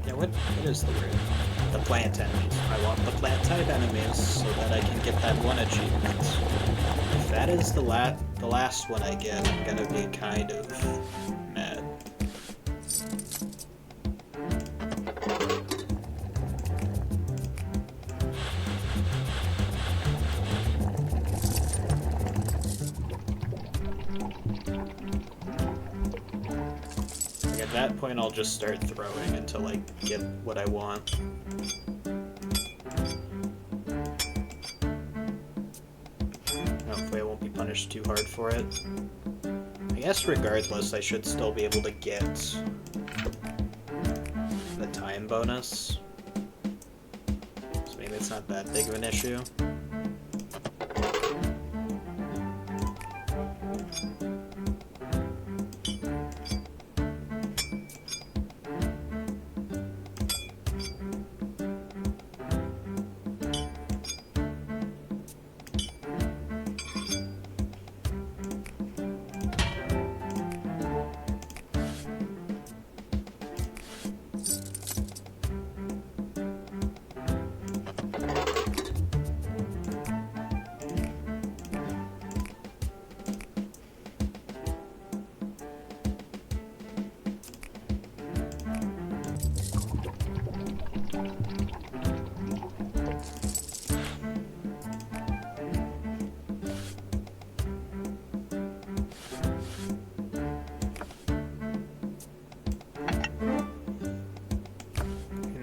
Yeah, what is the word? The plant enemies. I want the plant type enemies so that I can get that one achievement. If that is the last one I get, I'm gonna be kind of mad. Like at that point, I'll just start throwing until I get what I want. Hopefully I won't be punished too hard for it. I guess regardless, I should still be able to get the time bonus. So maybe it's not that big of an issue.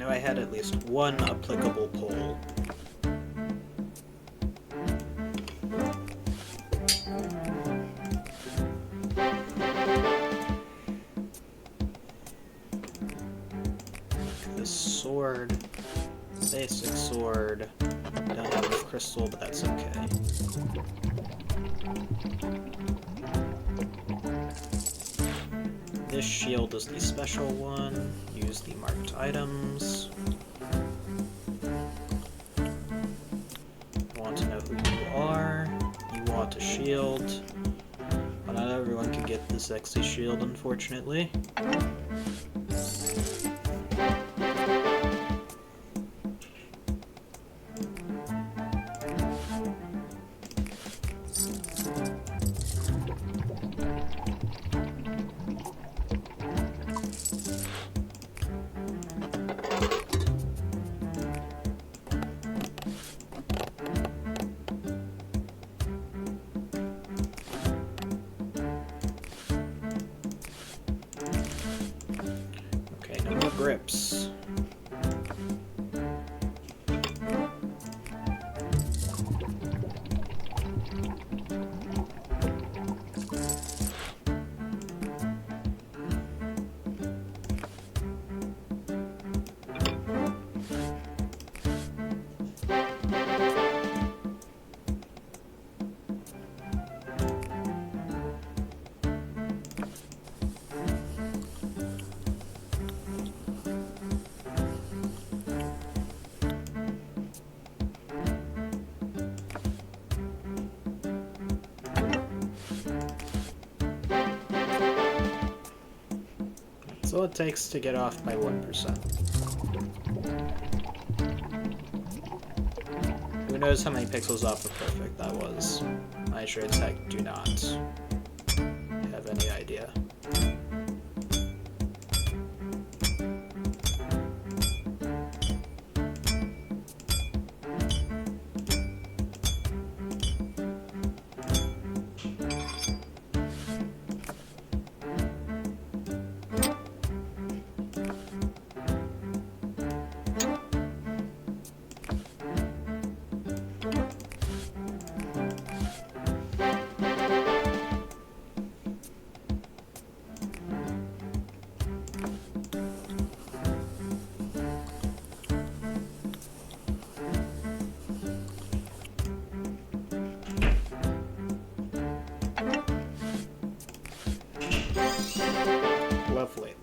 I had at least one applicable poll. This sword, basic sword, don't have enough crystal, but that's okay.
this shield is the special one. Use the marked items. Want to know who you are. You want a shield. But not everyone can get the sexy shield, unfortunately. Grips. That's all it takes to get off by 1%. Who knows how many pixels off of perfect that was? I sure as heck do not have any idea. Lovely.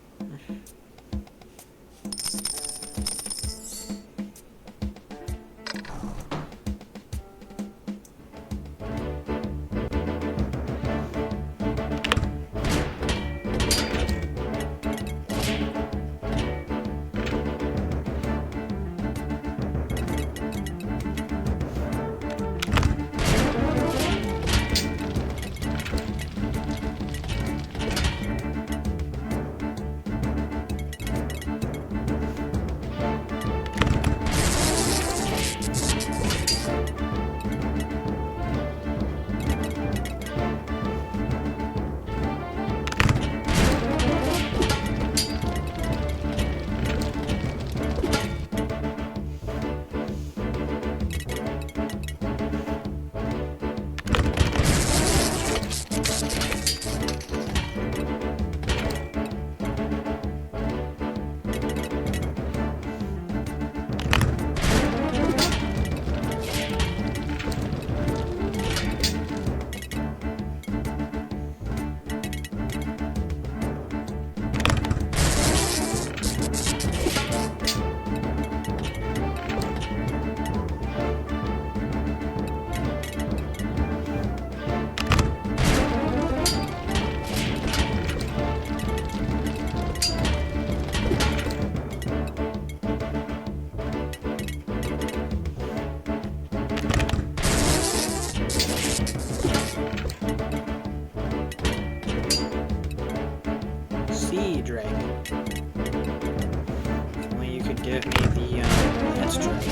give me the lance dragon.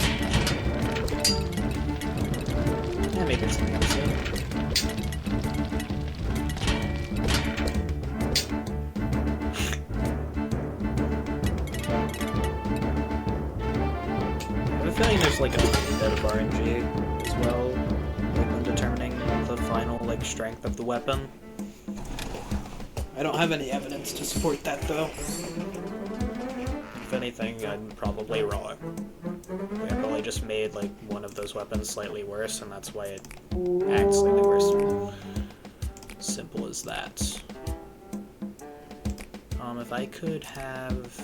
Yeah, maybe it's in the episode. I have a feeling there's like a bit of RNG as well, like when determining the final like strength of the weapon. I don't have any evidence to support that though. If anything, I'm probably wrong. I probably just made like one of those weapons slightly worse, and that's why it acts slightly worse. Simple as that. If I could have...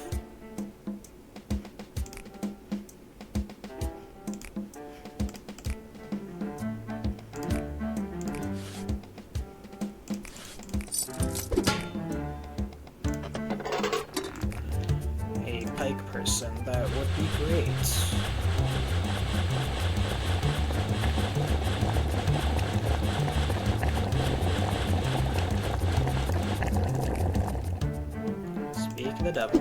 a pike person, that would be great. Speak of the devil.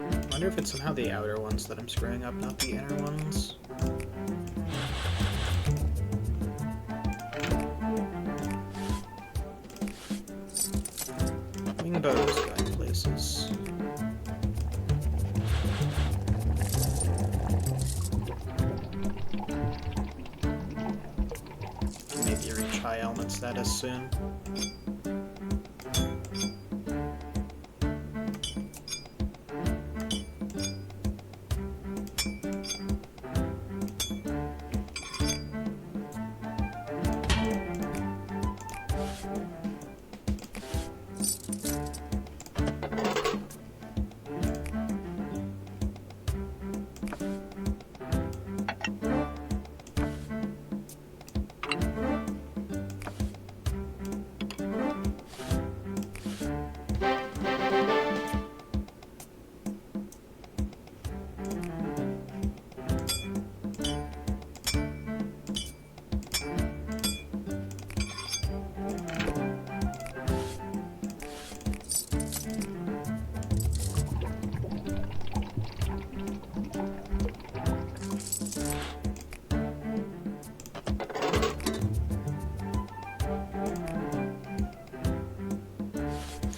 I wonder if it's somehow the outer ones that I'm screwing up, not the inner ones. Wingbows going places. Maybe reach high element status soon.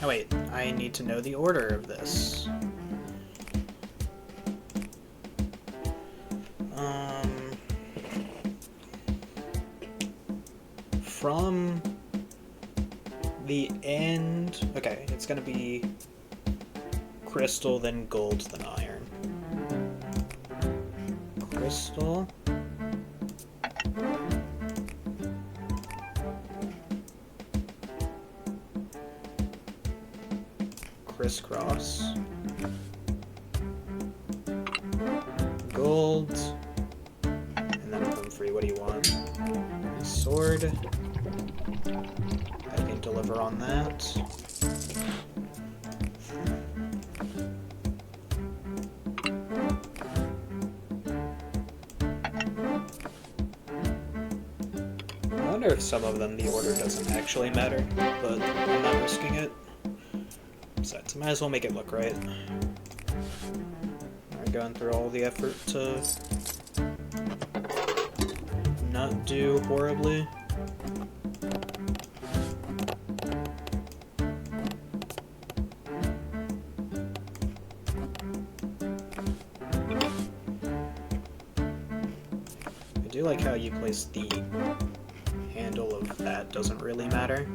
Oh wait, I need to know the order of this. From the end... Okay, it's gonna be crystal, then gold, then iron. Crystal... crisscross, gold, and then I'm free. What do you want? Sword. I can deliver on that. I wonder if some of them the order doesn't actually matter, but I'm not risking it. Besides, I might as well make it look right. I'm going through all the effort to not do horribly. I do like how you place the handle of that doesn't really matter.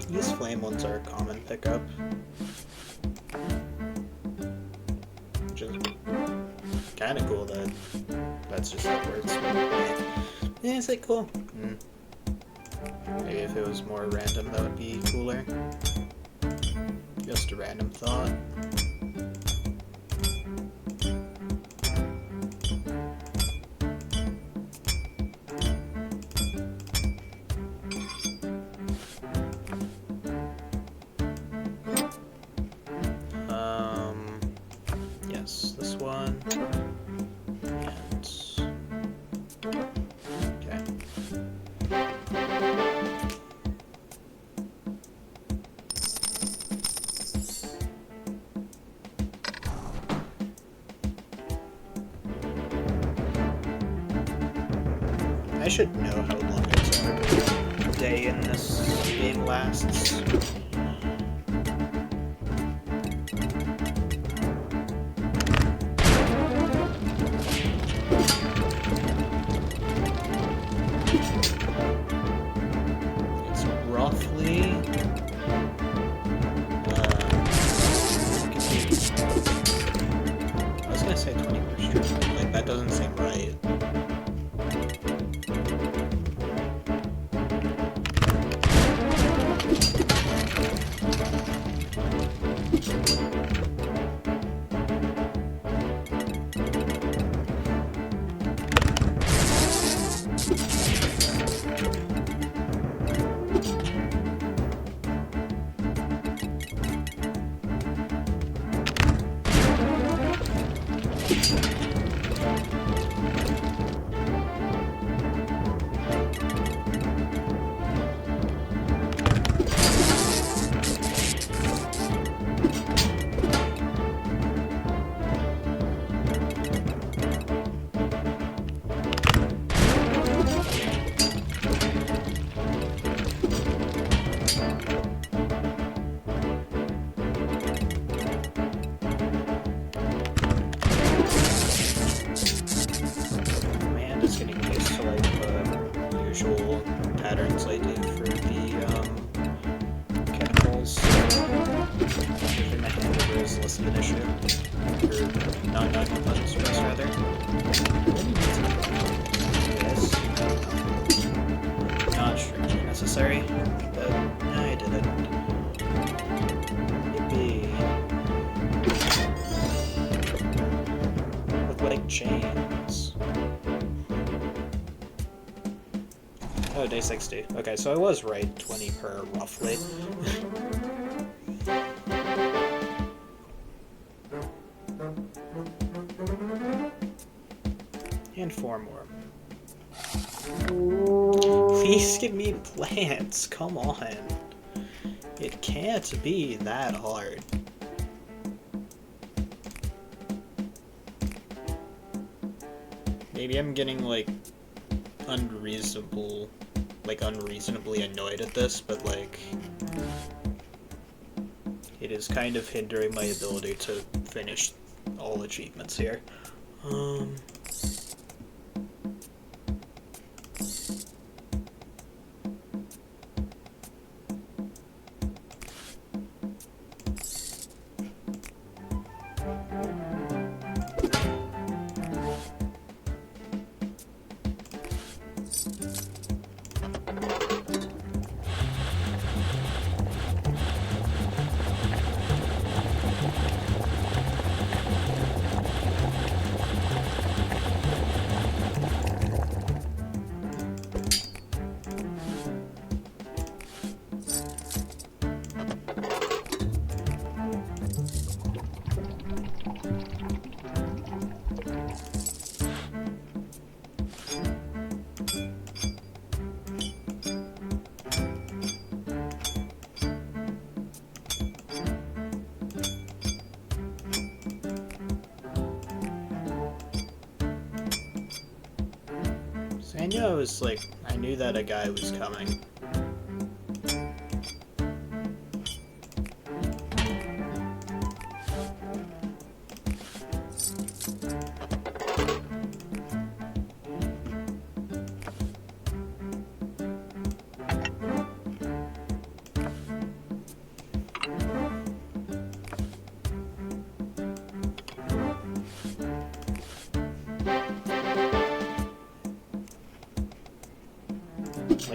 These flame ones are a common pickup. Which is kind of cool that that's just how it works. Yeah, is it cool? Maybe if it was more random, that would be cooler. Just a random thought. Yes, this one. And okay. I should know how long a day in this game lasts. It's roughly I was gonna say 20 per stream, but like that doesn't seem right. Usual patterns I do for the chemicals. Usually my handover is less of an issue. Or not stress rather. Yes. Not strictly necessary, but I did it. Yippee. With like chains. Oh, day 60. Okay, so I was right, 20 per, roughly. And 4 more. Please give me plants, come on. It can't be that hard. Maybe I'm getting, like, unreasonably annoyed at this, but like it is kind of hindering my ability to finish all achievements here. I knew that a guy was coming.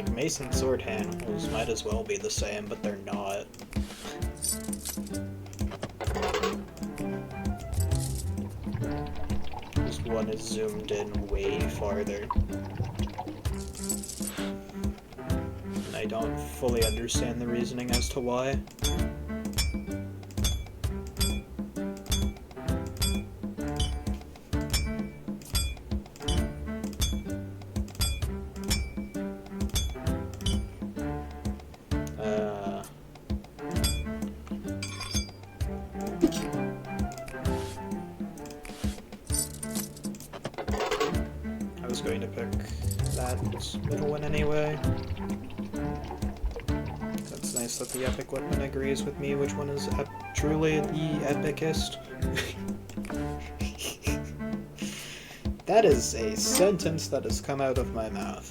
Like, Mason sword handles might as well be the same, but they're not. This one is zoomed in way farther. And I don't fully understand the reasoning as to why. I was going to pick that middle one anyway. That's nice that the epic weapon agrees with me which one is truly the epicest. That is a sentence that has come out of my mouth.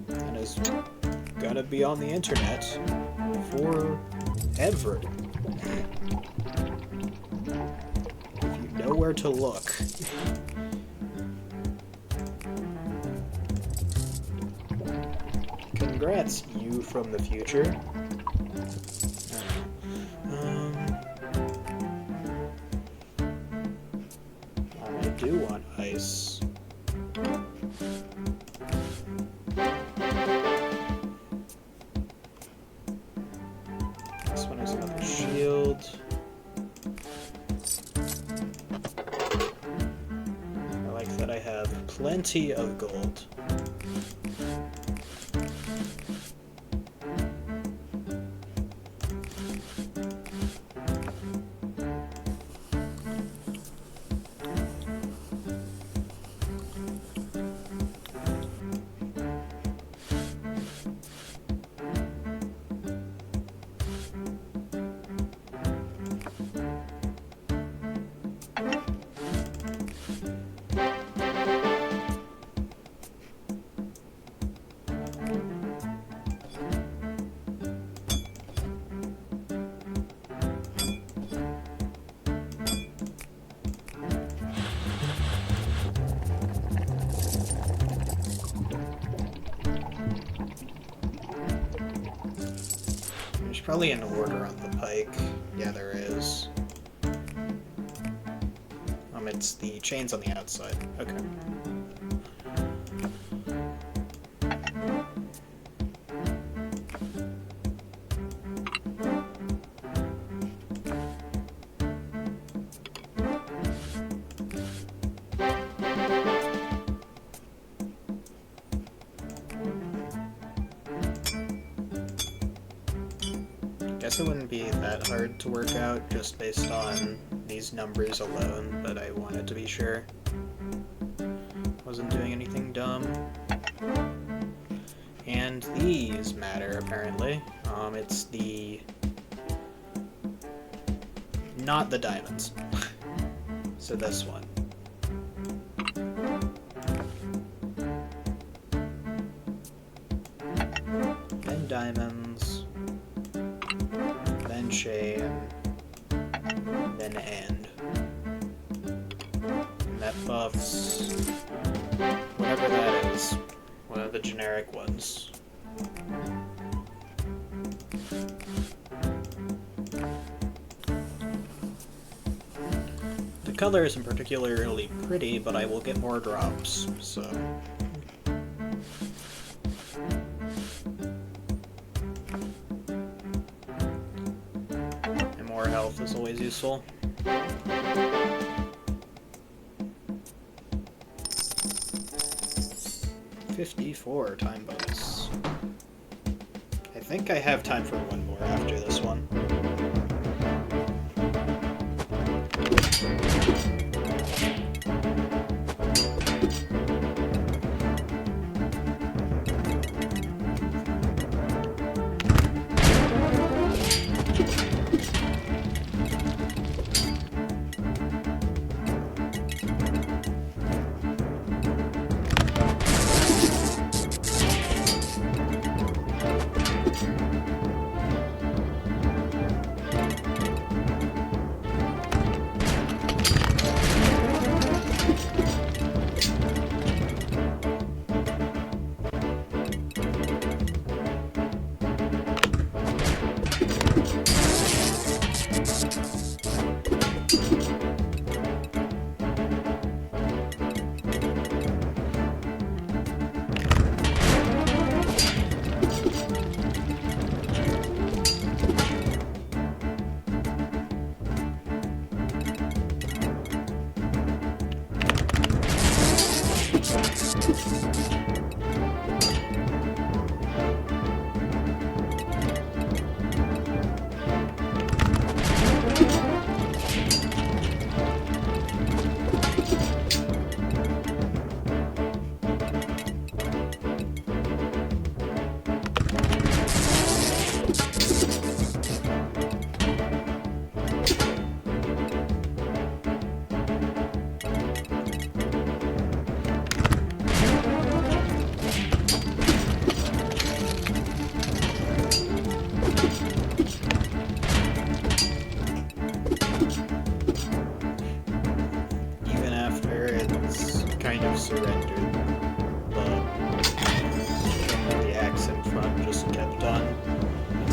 And is gonna be on the internet forever. If you know where to look. Congrats, you from the future. I do want ice. This one is another shield. I like that I have plenty of gold. There's probably an order on the pike. Yeah, there is. It's the chains on the outside. Okay. Guess it wouldn't be that hard to work out just based on these numbers alone, but I wanted to be sure. Wasn't doing anything dumb. And these matter, apparently. It's the... not the diamonds. So this one. Then diamonds. Then chain. Then end. And that buffs whatever that is. One of the generic ones. The color isn't particularly pretty, but I will get more drops, so... And more health is always useful. $54 time bonus. I think I have time for one more after this one.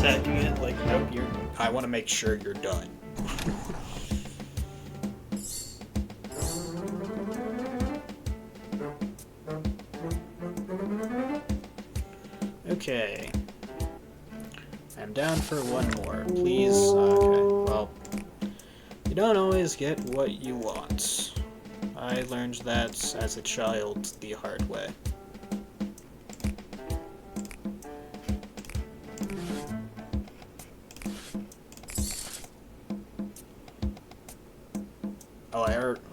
attacking it. Like, nope, I want to make sure you're done. Okay. I'm down for one more. Please. Okay, well, you don't always get what you want. I learned that as a child the hard way.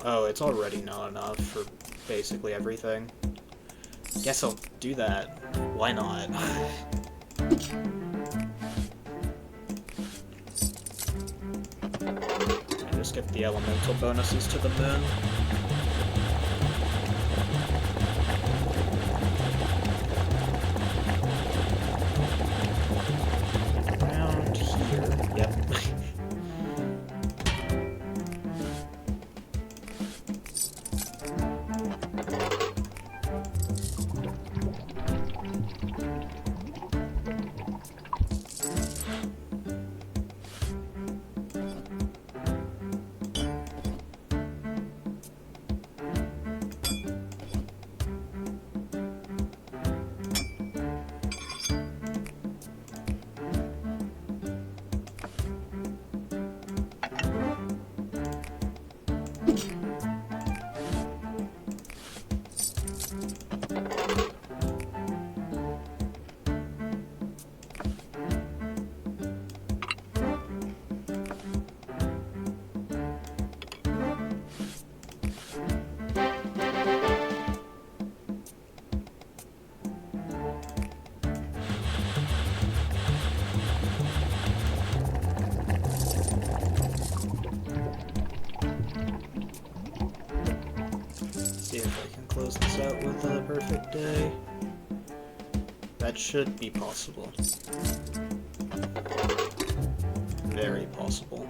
Oh, it's already not enough for basically everything. Guess I'll do that. Why not? I just get the elemental bonuses to the moon. Around here. Yep. See if I can close this out with a perfect day. That should be possible. Very possible.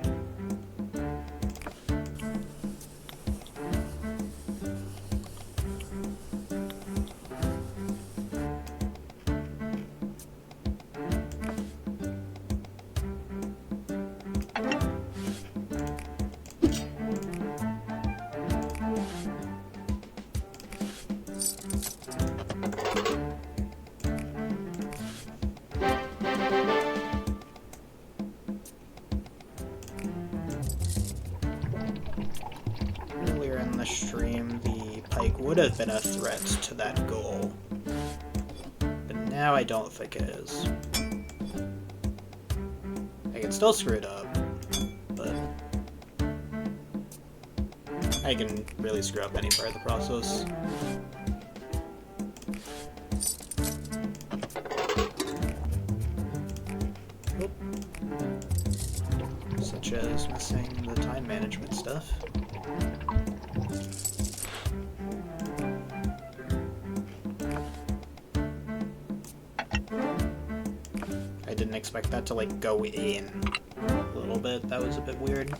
Earlier in the stream, the pike would have been a threat to that goal, but now I don't think it is. I can still screw it up, but I can really screw up any part of the process. Oop. Such as missing the time management stuff. I didn't expect that to, like, go in a little bit. That was a bit weird.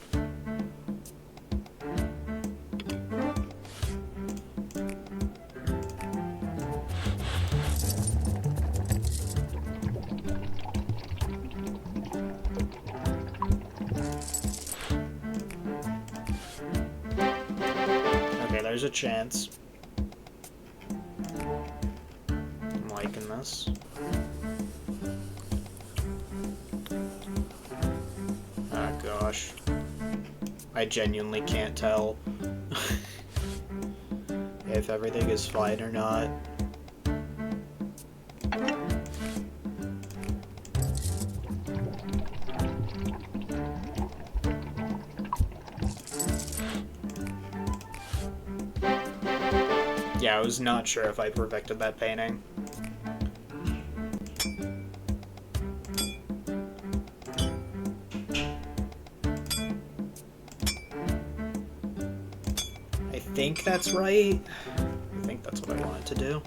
Okay, there's a chance. I'm liking this. Oh gosh. I genuinely can't tell if everything is fine or not. Yeah, I was not sure if I perfected that painting. I think that's right. I think that's what I wanted to do.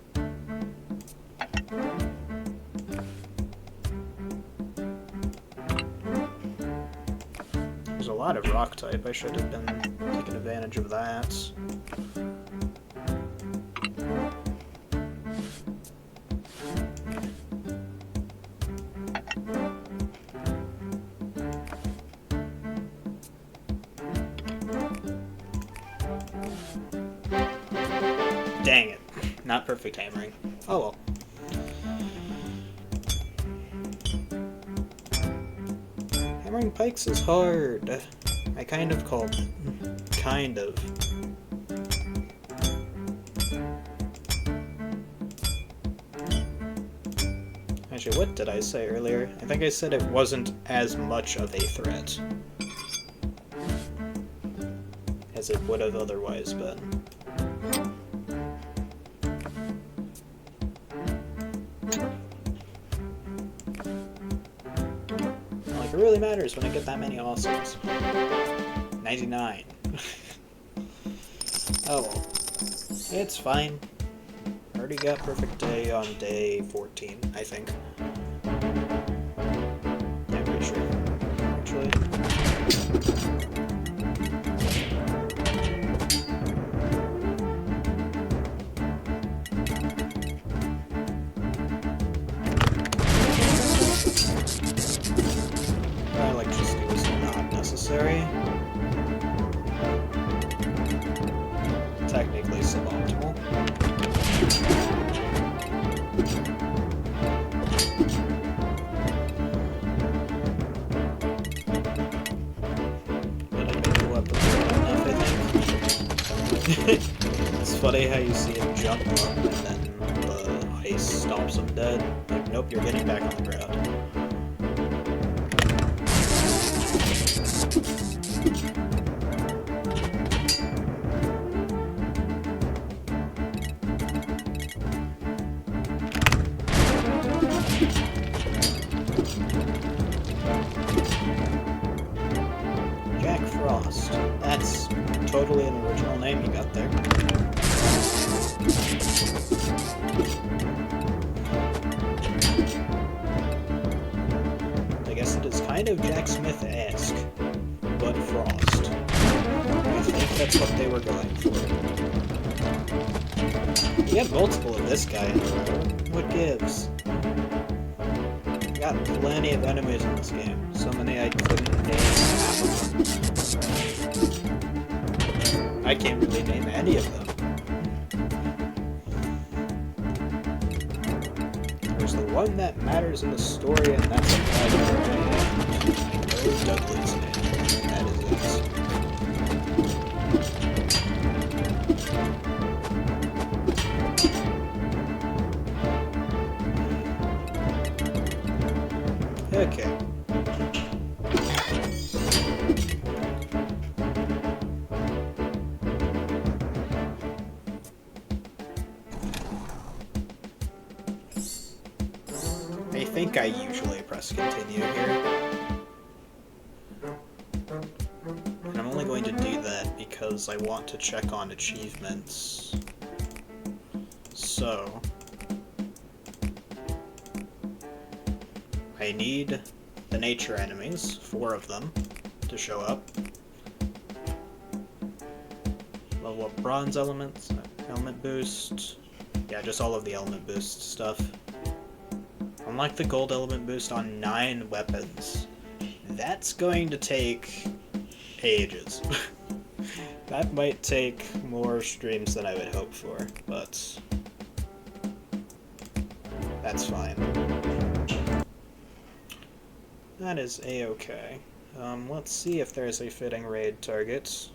There's a lot of rock type. I should have been taking advantage of that. Dang it. Not perfect hammering. Oh well. Hammering pikes is hard. I kind of called it. Kind of. Actually, what did I say earlier? I think I said it wasn't as much of a threat as it would have otherwise been. Like, it really matters when I get that many awesomes. 99. Oh well. It's fine. Already got perfect day on day 14, I think. Yeah, pretty sure. Actually. Electricity was not necessary. Technically suboptimal. But I made the weapon good enough, I think. It's funny how you see him jump up and then the ice stops him dead. Like, nope, you're getting back on the ground. Jack Frost. That's totally an original name you got there. I guess it is kind of Jacksmith-esque, but Frost. I think that's what they were going for. You have multiple of this guy in a row. What gives? Got plenty of enemies in this game. So many I couldn't name half of them. I can't really name any of them. There's the one that matters in the story, and that's a I know Dudley's name. That is it. Okay. I think I usually press continue here. And I'm only going to do that because I want to check on achievements. So I need the nature enemies, 4 of them, to show up. Level up bronze elements, element boost. Yeah, just all of the element boost stuff. Unlock the gold element boost on 9 weapons. That's going to take ages. That might take more streams than I would hope for, but that's fine. That is a-okay. Let's see if there's a fitting raid target.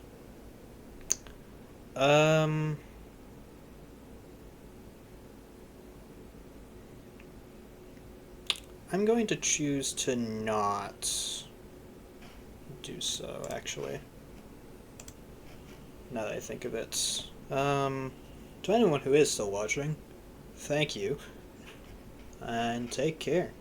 I'm going to choose to not do so, actually. Now that I think of it. To anyone who is still watching, thank you. And take care.